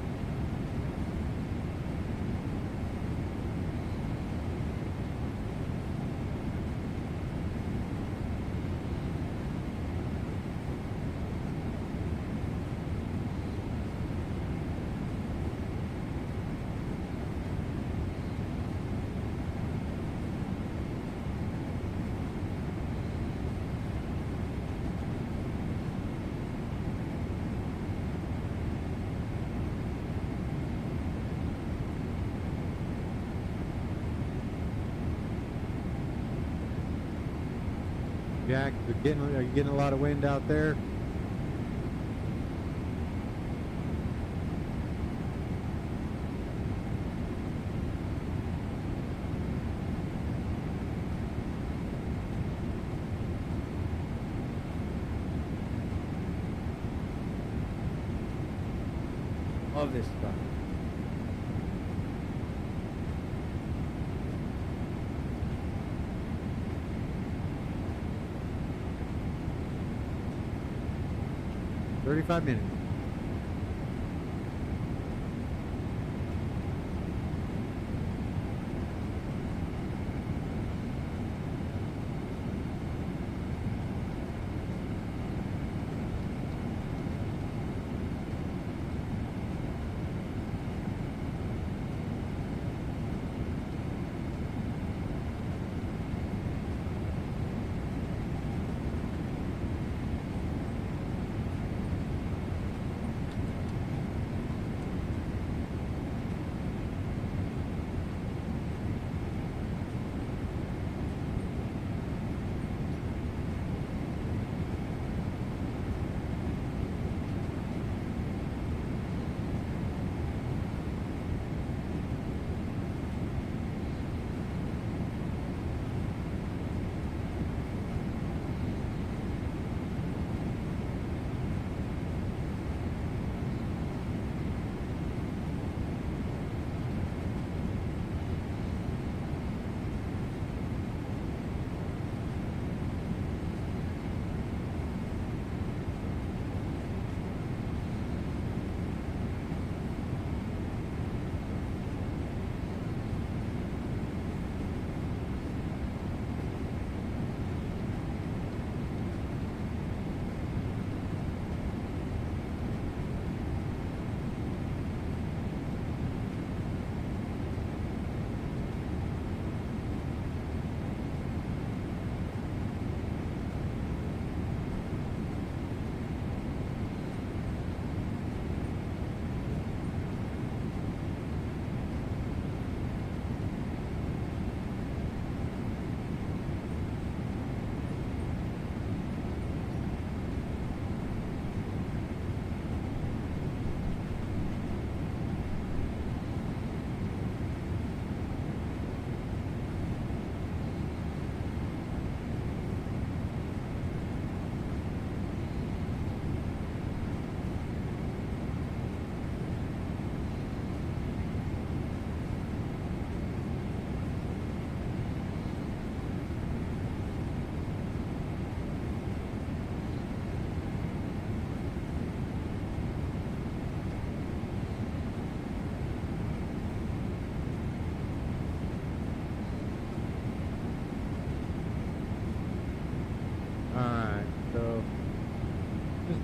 Jack, are you getting a lot of wind out there? Love this stuff. "35 minutes.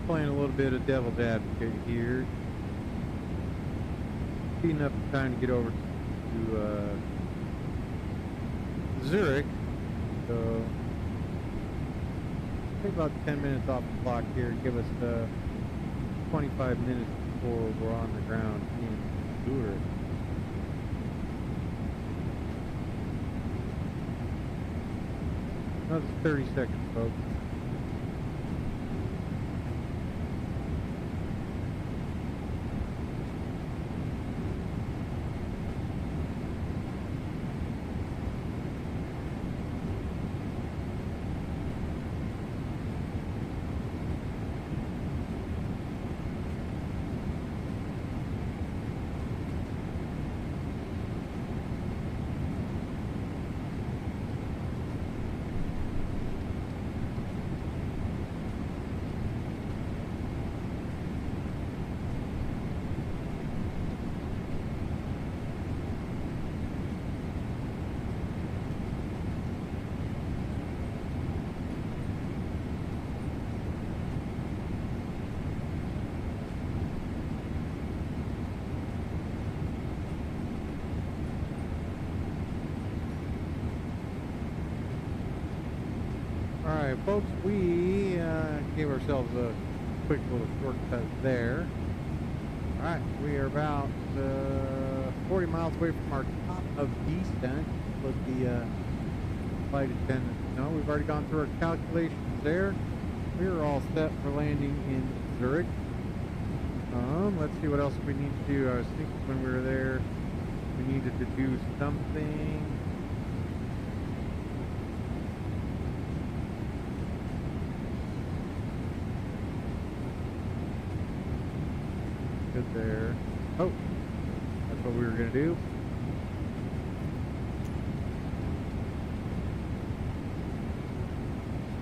Playing a little bit of devil's advocate here. Speeding up, trying to get over to Zurich. So take about 10 minutes off the clock here. Give us 25 minutes before we're on the ground in Zurich. Another 30 seconds, folks. Alright, folks, we gave ourselves a quick little shortcut there. Alright, we are about 40 miles away from our top of descent. Let the flight attendants know. We've already gone through our calculations there. We're all set for landing in Zurich. Let's see what else we need to do. I was thinking when we were there, we needed to do something. Good there. Oh, that's what we were going to do.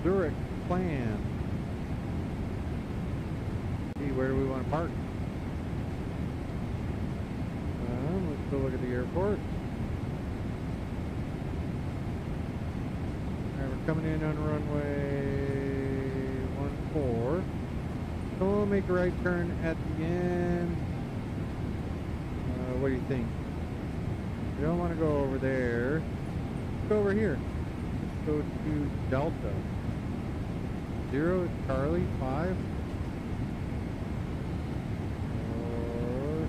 Zurich plan. See, where do we want to park? Let's go look at the airport. Alright, we're coming in on runway 14. So we'll make a right turn at the end. What do you think? We don't want to go over there. Let's go over here. Let's go to Delta. 0 Charlie 5. Or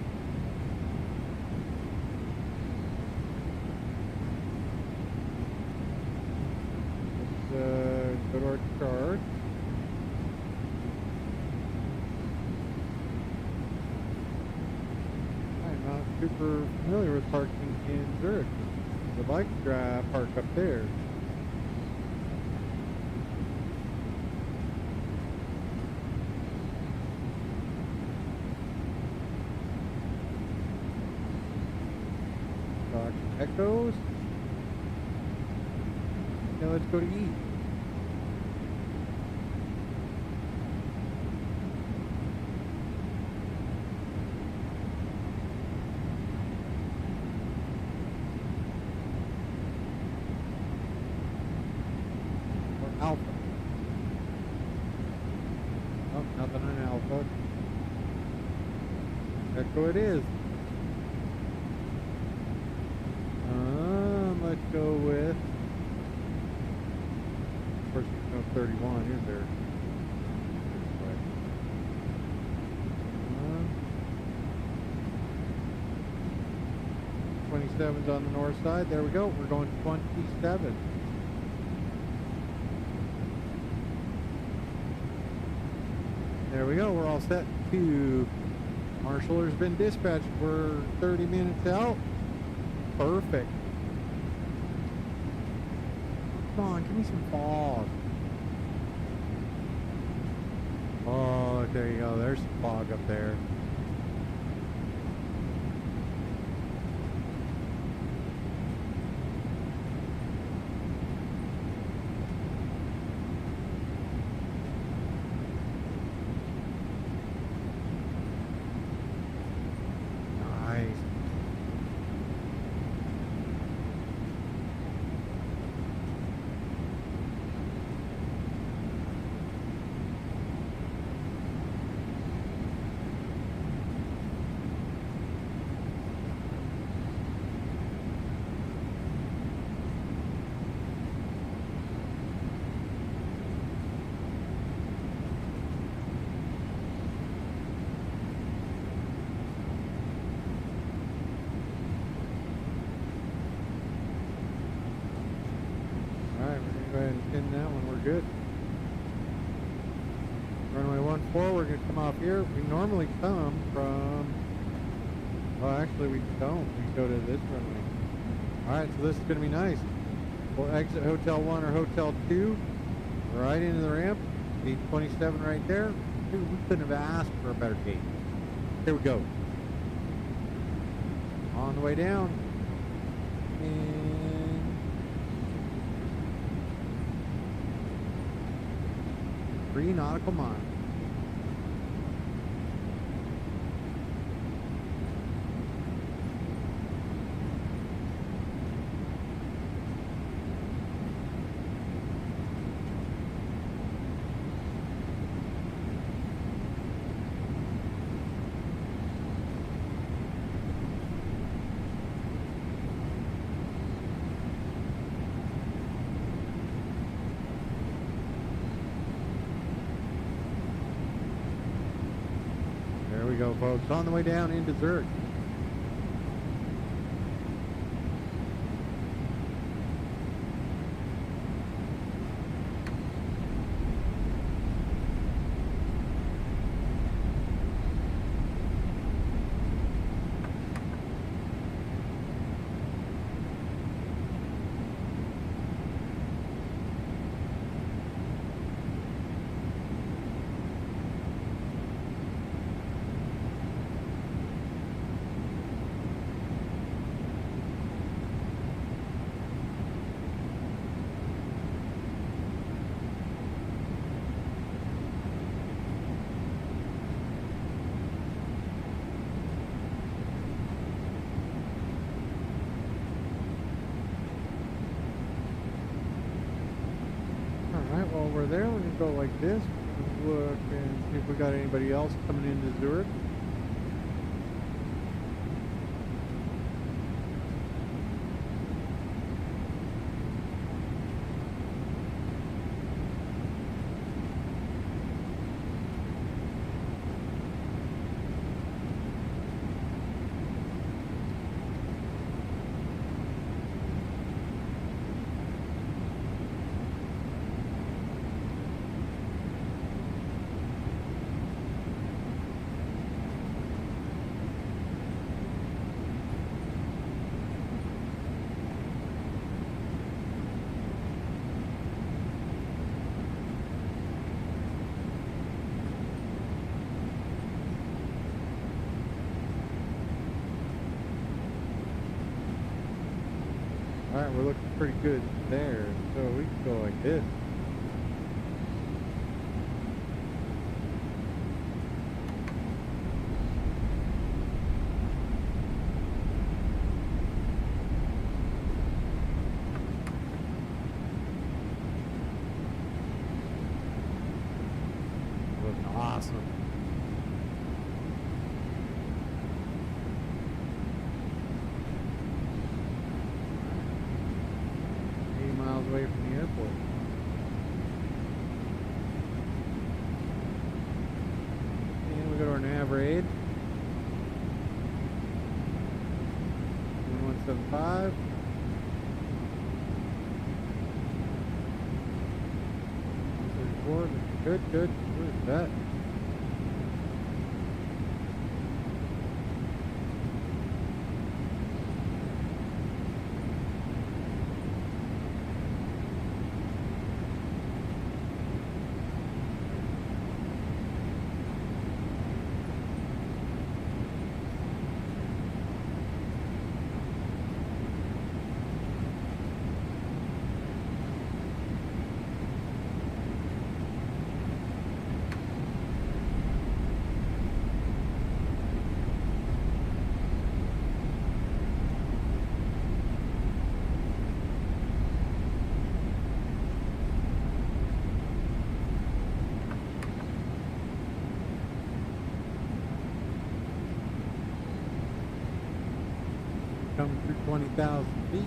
let's go to our chart. I'm not super familiar with parking in Zurich. I'd like to park up there. Echoes. Now let's go to eat. Or Alpha. Oh, nothing on Alpha. Echo it is. Let's go with, of course, there's no 31, is there? 27's on the north side. There we go. We're going 27. There we go. We're all set to. Marshall has been dispatched. We're 30 minutes out. Perfect. Come on, give me some fog. Oh, there you go. There's some fog up there. Go ahead and pin that one. We're good. Runway 14, we're going to come off here. We normally come from, well, actually we don't. We go to this runway. Alright, so this is going to be nice. We'll exit Hotel 1 or Hotel 2 right into the ramp. Need 27 right there. Dude, we couldn't have asked for a better gate. Here we go. On the way down. And 3 nautical miles. folks, on the way down into Zurich. Alright, while we're there, we can go like this. Look and see if we got anybody else coming into Zurich. Alright, we're looking pretty good there, so we can go like this. Looking awesome. Miles away from the airport. And we go to our nav raid. 1175. Good, good. What is that? Coming through 20,000 feet.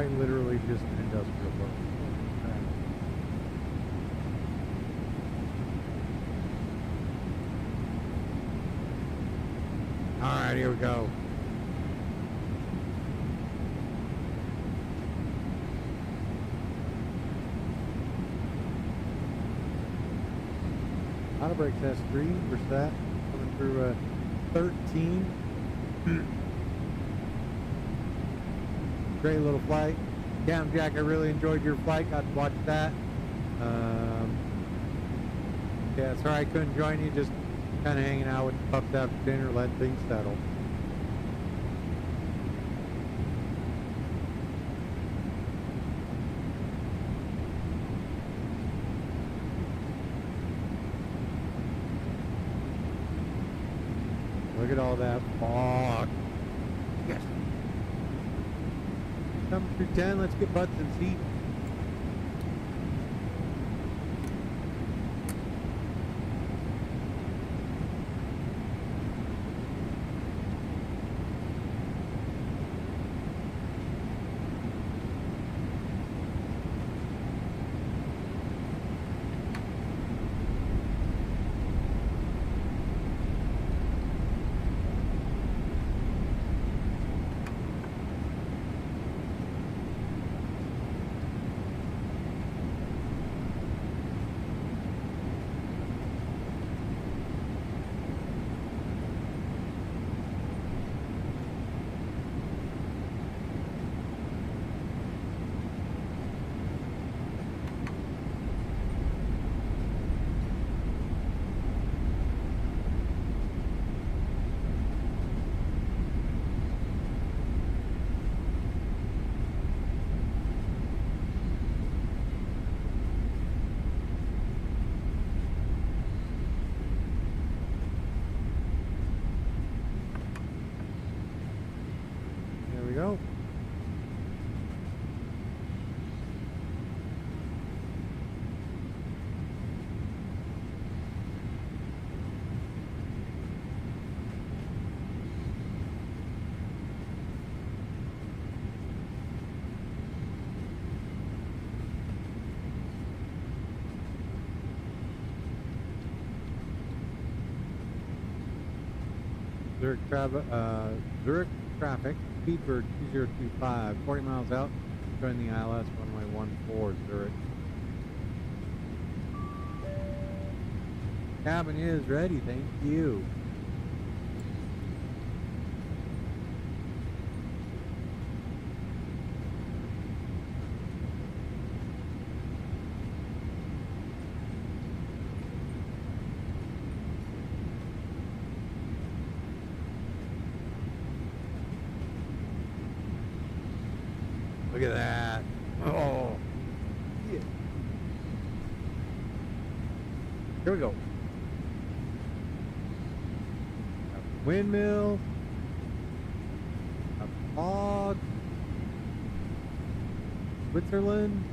quite literally just an industrial boat. All right, here we go. Auto brakes S3, we're set. Coming through 13. Great little flight. Cam Jack, I really enjoyed your flight. Got to watch that. Yeah, sorry I couldn't join you. Just kind of hanging out with the pups after dinner, letting things settle. Look at all that fog. Yes. Coming through 10, let's get butts in seats. Go. Zurich traffic. Speedbird 2025, 40 miles out, join the ILS runway 14 Zurich. Cabin is ready, thank you. Look at that. Oh. Yeah. Here we go. A windmill. A fog. Switzerland.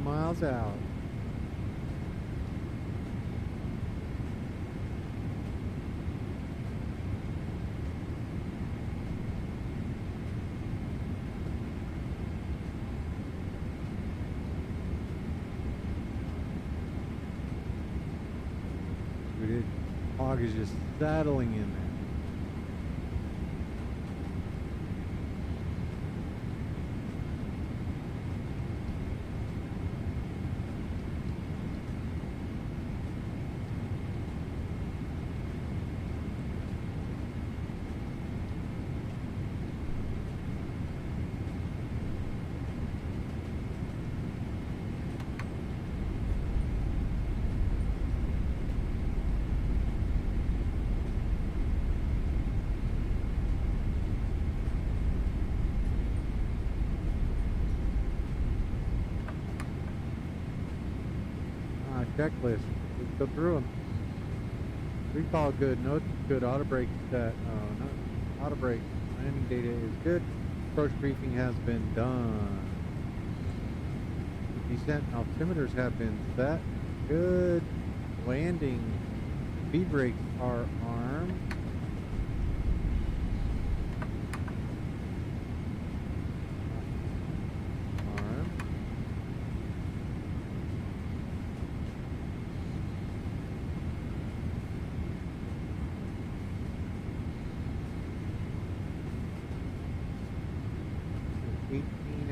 Miles out. The fog is just settling in there. checklist. Let's go through them. Recall good. Notes good. Auto brake set. Not auto brake. Landing data is good. Approach briefing has been done. Descent altimeters have been set. Good. Landing. Speed brakes are armed.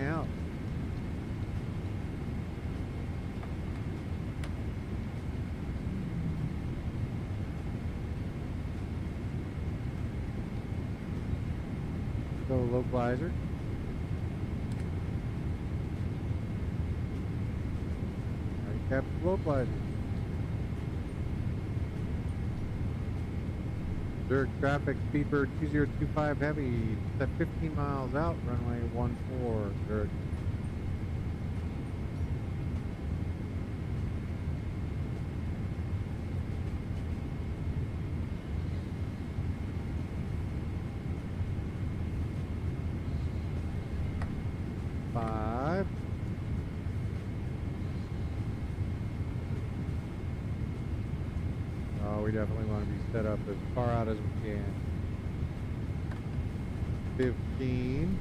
Out. Go localizer. Alright, capture localizer. Zurich traffic speedbird 2025 heavy set 15 miles out, runway 14 Zurich. We definitely want to be set up as far out as we can. 15.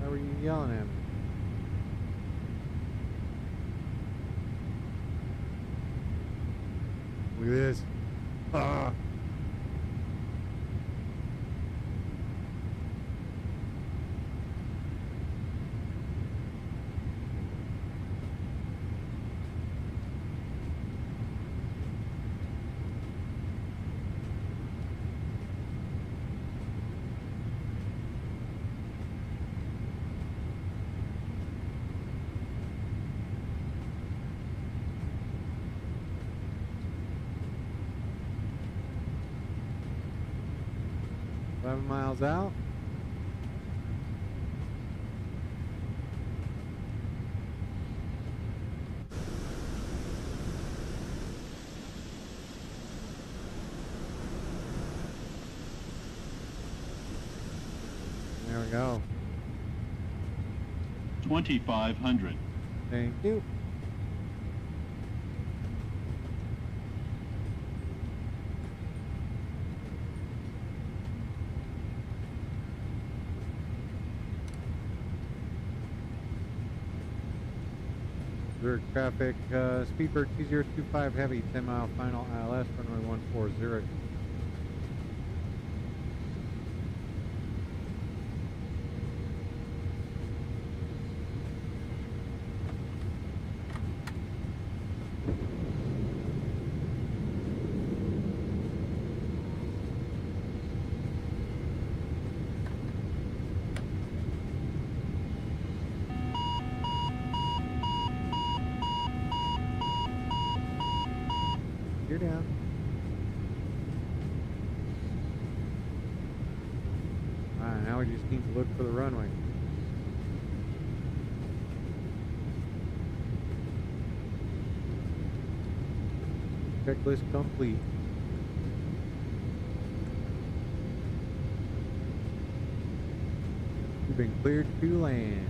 Why were you yelling at me? Look at this. Ah. Miles out. There we go. 2,500. Thank you. Zurich traffic, Speedbird 2025 heavy, 10 mile final ILS, runway 14 Zurich. You're down. Alright, now we just need to look for the runway. Checklist complete. You've been cleared to land.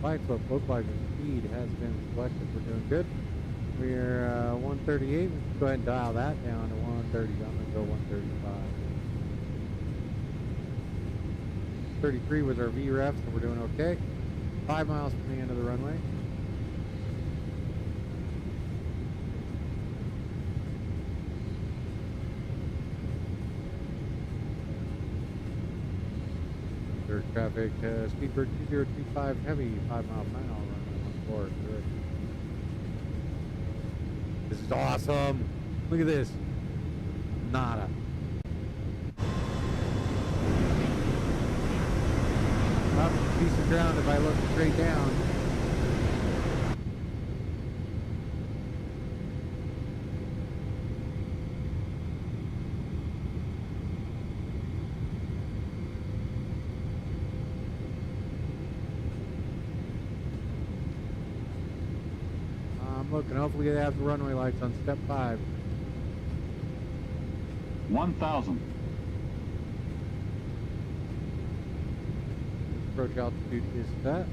Flight slope, localizer speed has been selected. We're doing good. We're 138. Let's go ahead and dial that down to 130. I'm going to go 135. 33 was our VREF, so we're doing okay. 5 miles from the end of the runway. There's traffic, Speedbird 2025 heavy, 5 mile per hour, runway 14. Good. This is awesome. Look at this. Nada. Up a piece of ground if I look straight down. I'm looking. Hopefully they have the runway lights on step 5. 1,000. Approach altitude is set.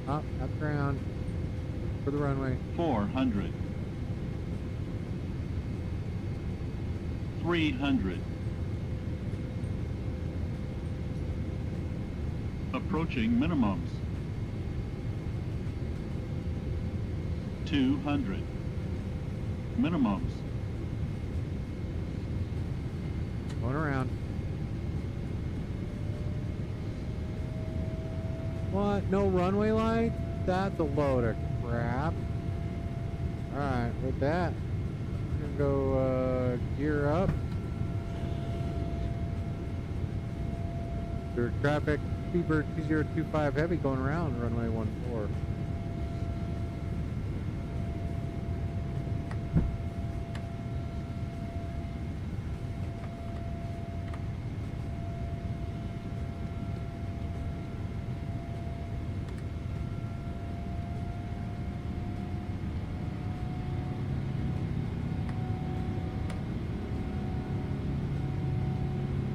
Up, ground for the runway. 400. 300. Approaching minimums. 200. Minimums. Going around. What? No runway lights? That's a load of crap. Alright, with that, we're gonna go gear up. There's traffic, Speedbird 2025 heavy going around runway 14.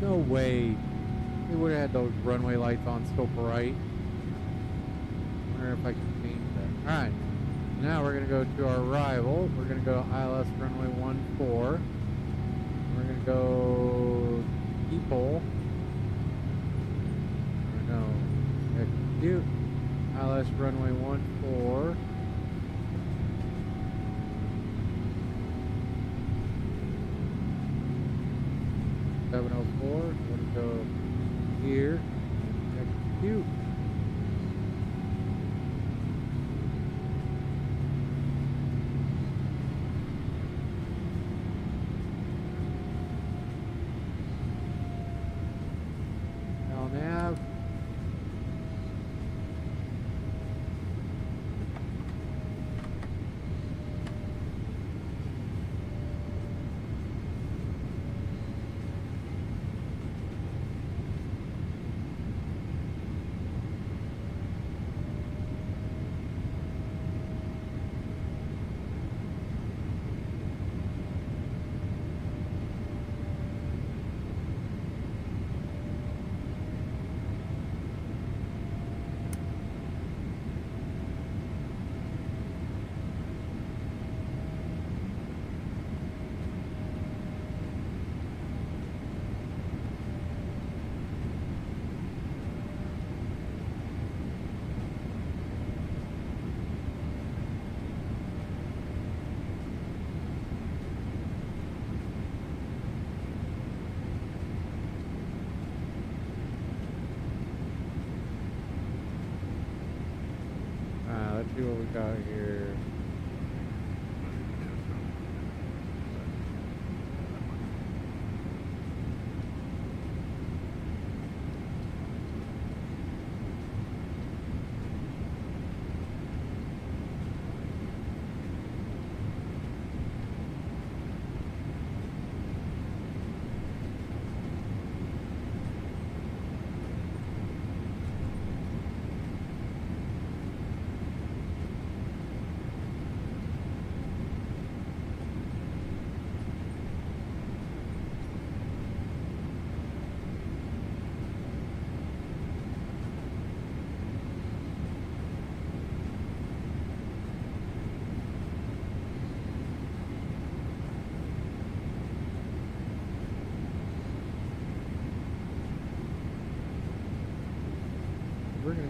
No way. They would have had those runway lights on so bright. Wonder if I can change that. Alright. Now we're going to go to our arrival. We're going to go ILS runway 14. We're going to go Depot. Or no. Execute. ILS runway 14. 704, we're going to go here, execute. Now nav. Let's see what we got here.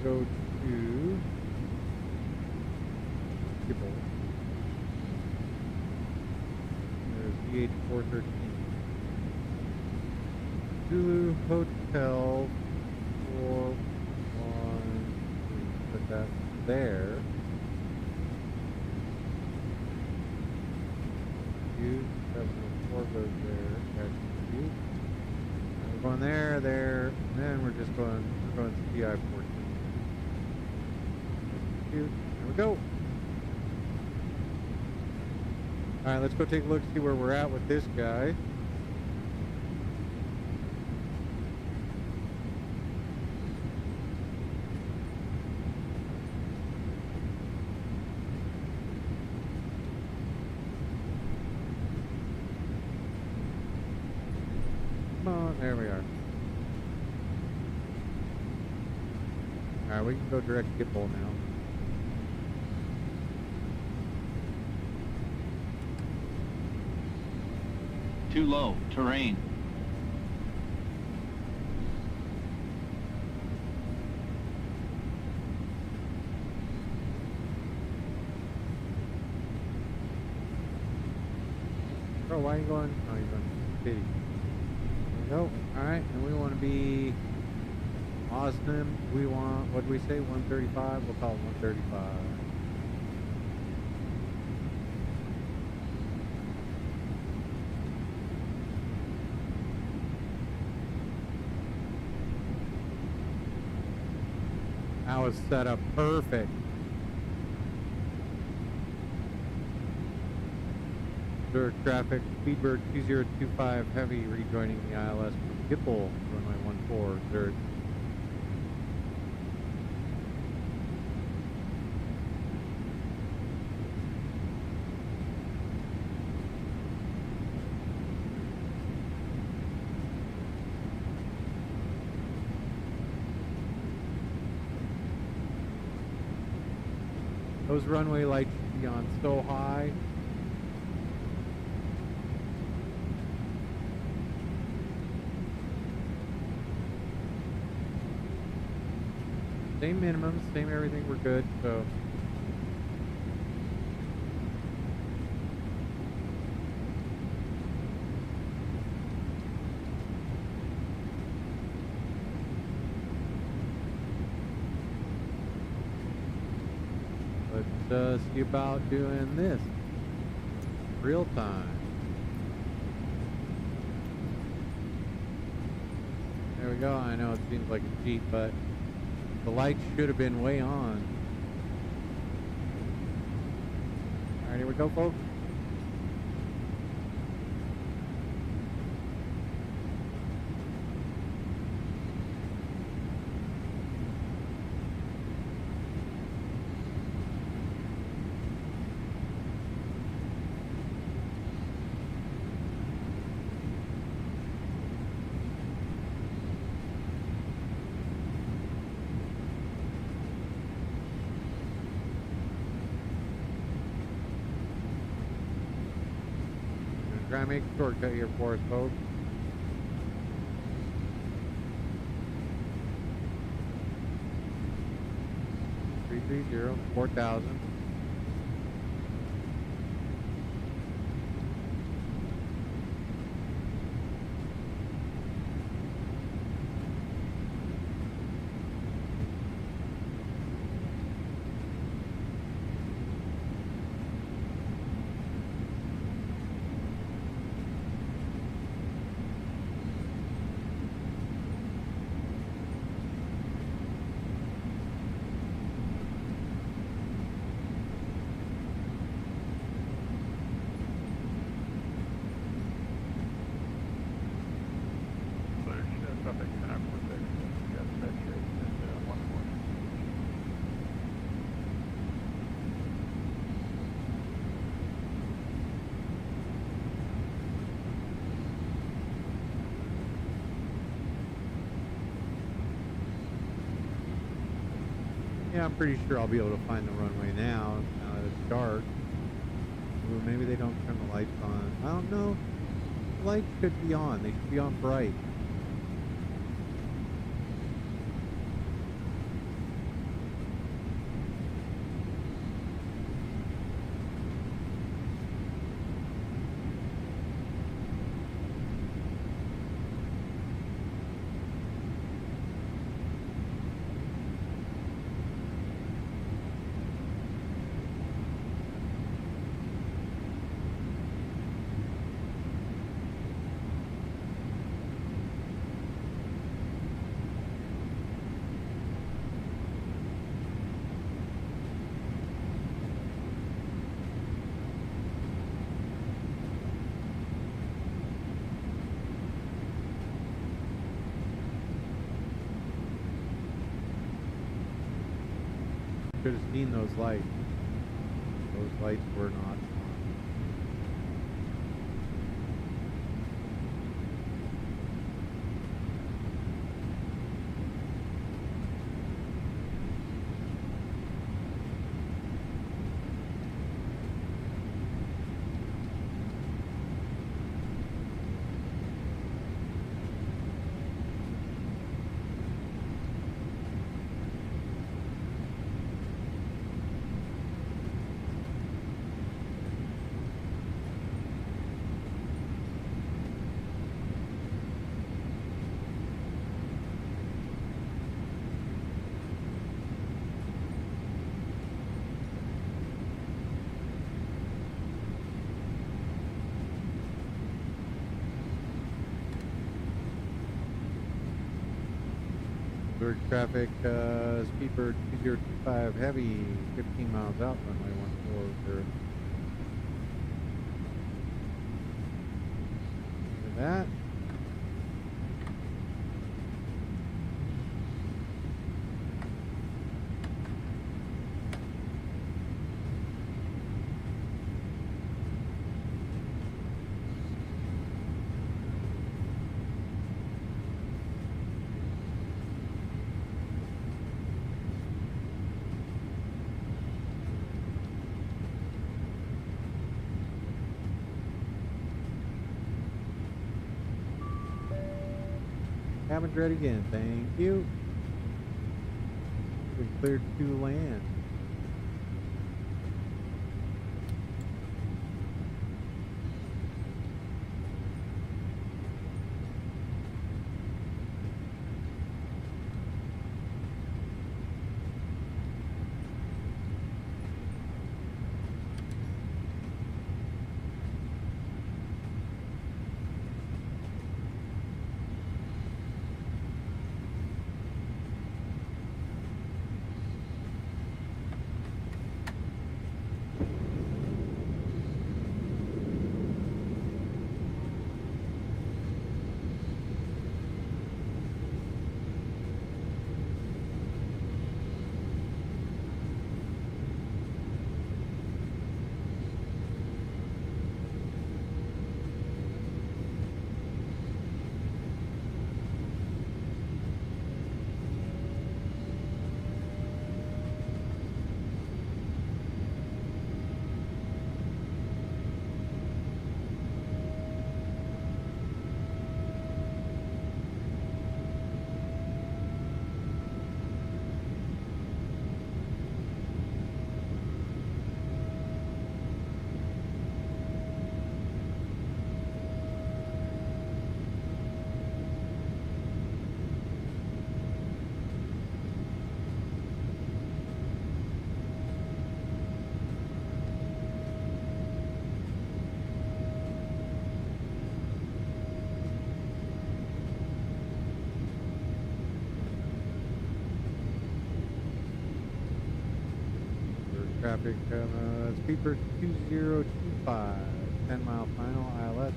gonna go to Gibble. There's VH413. Zulu Hotel 41. Put that there. 704 goes there. That's you. We're going there, there, and then we're going to CI 14. There we go. Alright, let's go take a look, see where we're at with this guy. There we are. Alright, we can go direct Gipple now. Too low. Terrain. Bro, why are you going? Oh, you're going to the city. Nope. Alright, and we want to be Osnum. We want, what do we say, 135? We'll call it 135. That was set up perfect. Zurich traffic, Speedbird 2025 Heavy rejoining the ILS from Gipple, runway 14, Zurich. Those runway lights should be on so high. Same minimums, same everything, we're good, so. Let's see about doing this. Real time. There we go, I know it seems like a cheat, but the lights should have been way on. Alright, here we go, folks. Try and make a shortcut here for us, folks. $330, 4,000. Yeah, I'm pretty sure I'll be able to find the runway now that it's dark. Or maybe they don't turn the lights on. I don't know. The lights should be on. They should be on bright. should have seen those lights. Those lights were not on. Zurich traffic, speedbird 2025 heavy, 15 miles out, runway 14. Look at that. Cabin's ready again. Thank you. We cleared to land. Traffic, speedbird 2025, 10 mile final, ILS,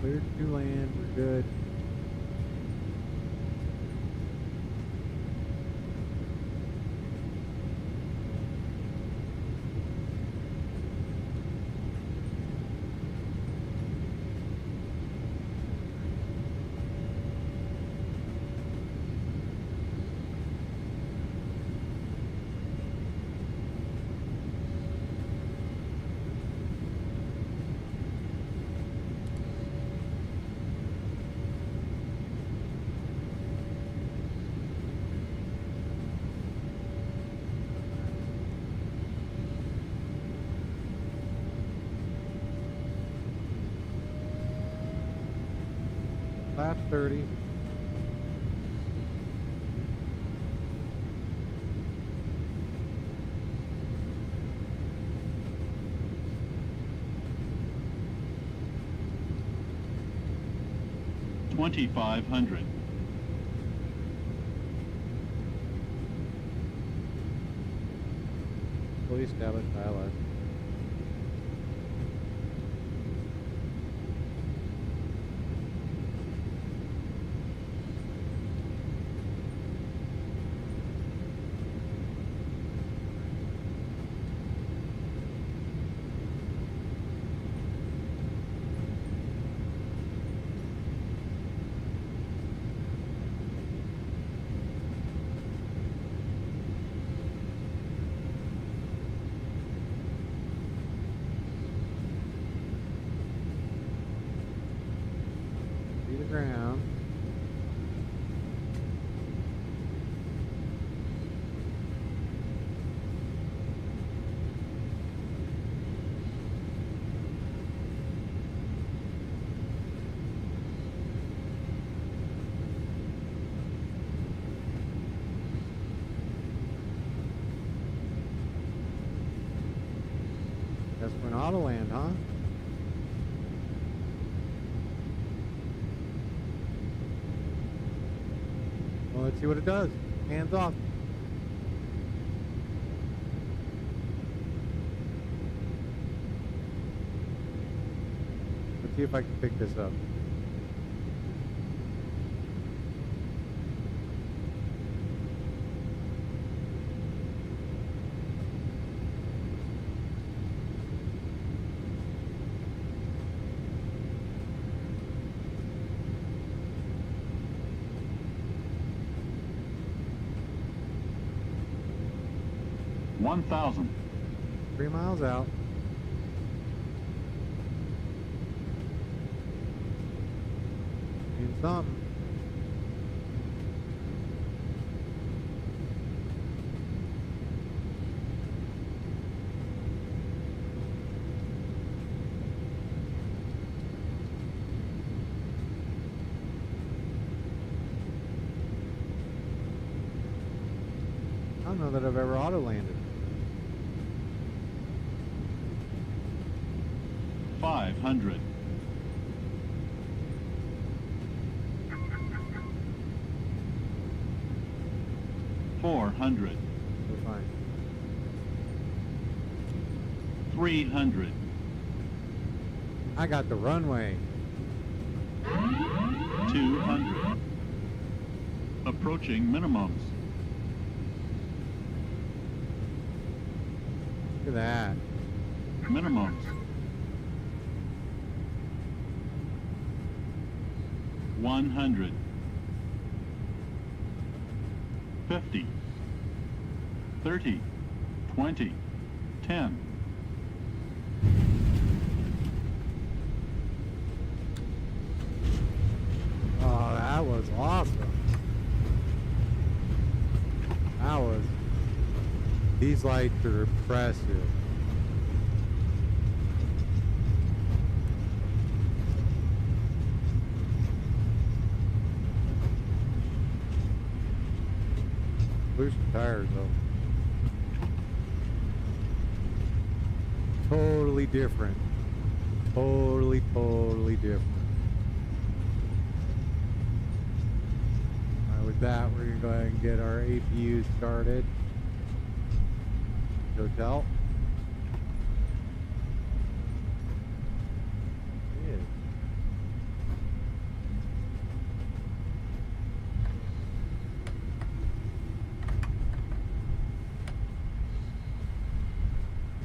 cleared to land, we're good. Last 30. 2,500. Fully established ILS. Ground. That's for an auto land, huh? Well, let's see what it does. Hands off. Let's see if I can pick this up. $1,000. 3 miles out. Means something. I don't know that I've ever auto landed. 500. $400. We're fine. 300. I got the runway. 200. Approaching minimums. Look at that. Minimums. 100. 50. 30. 20. 10. Oh, that was awesome. That was. These lights are impressive. Boost tires though. Totally different. Totally different. Alright, with that we're gonna go ahead and get our APU started. Hotel. Yeah.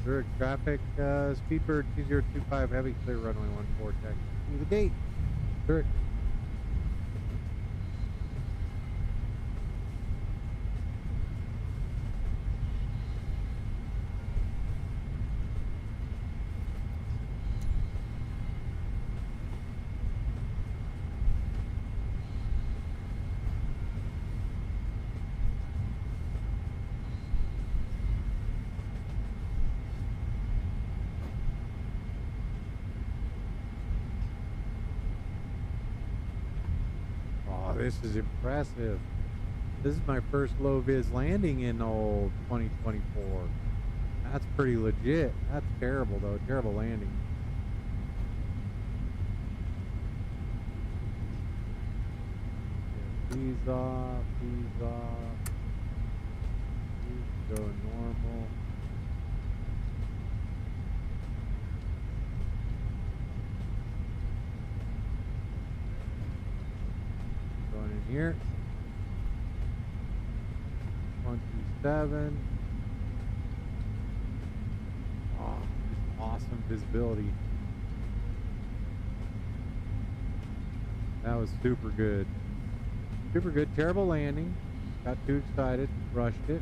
Zurich traffic, Speedbird 2025 heavy clear runway 14 check. Give me the date. Zurich. This is impressive. This is my first LoViz landing in old 2024. That's pretty legit. That's terrible though. Terrible landing. These off. These off. These go normal. Going in here. 127. Oh, just awesome visibility. That was super good. Super good. Terrible landing. Got too excited. Rushed it.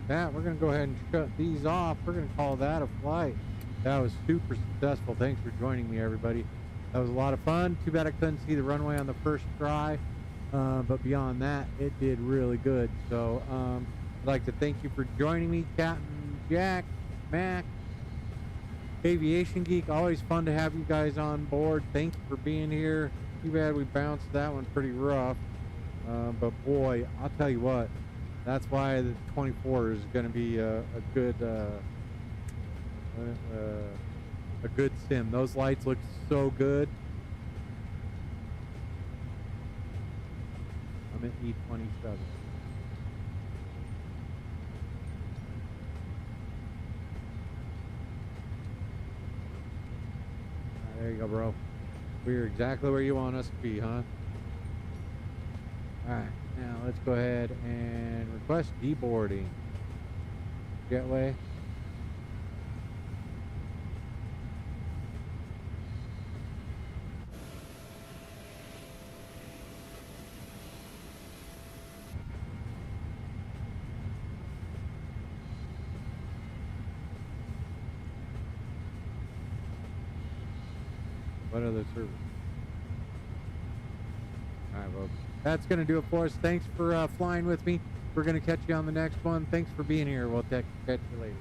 That we're gonna go ahead and shut these off. We're gonna call that a flight. That was super successful. Thanks for joining me, everybody. That was a lot of fun. Too bad I couldn't see the runway on the first try, but beyond that, it did really good. So I'd like to thank you for joining me, Captain Jack, Mac, Aviation Geek. Always fun to have you guys on board. Thanks for being here. Too bad we bounced that one pretty rough, but boy, I'll tell you what. That's why the 24 is going to be a good sim. Those lights look so good. I'm at E27. There you go, bro. We're exactly where you want us to be, huh? All right. Now let's go ahead and request deboarding. Jetway. What other service? All right, folks. That's going to do it for us. Thanks for flying with me. We're going to catch you on the next one. Thanks for being here. We'll catch you later.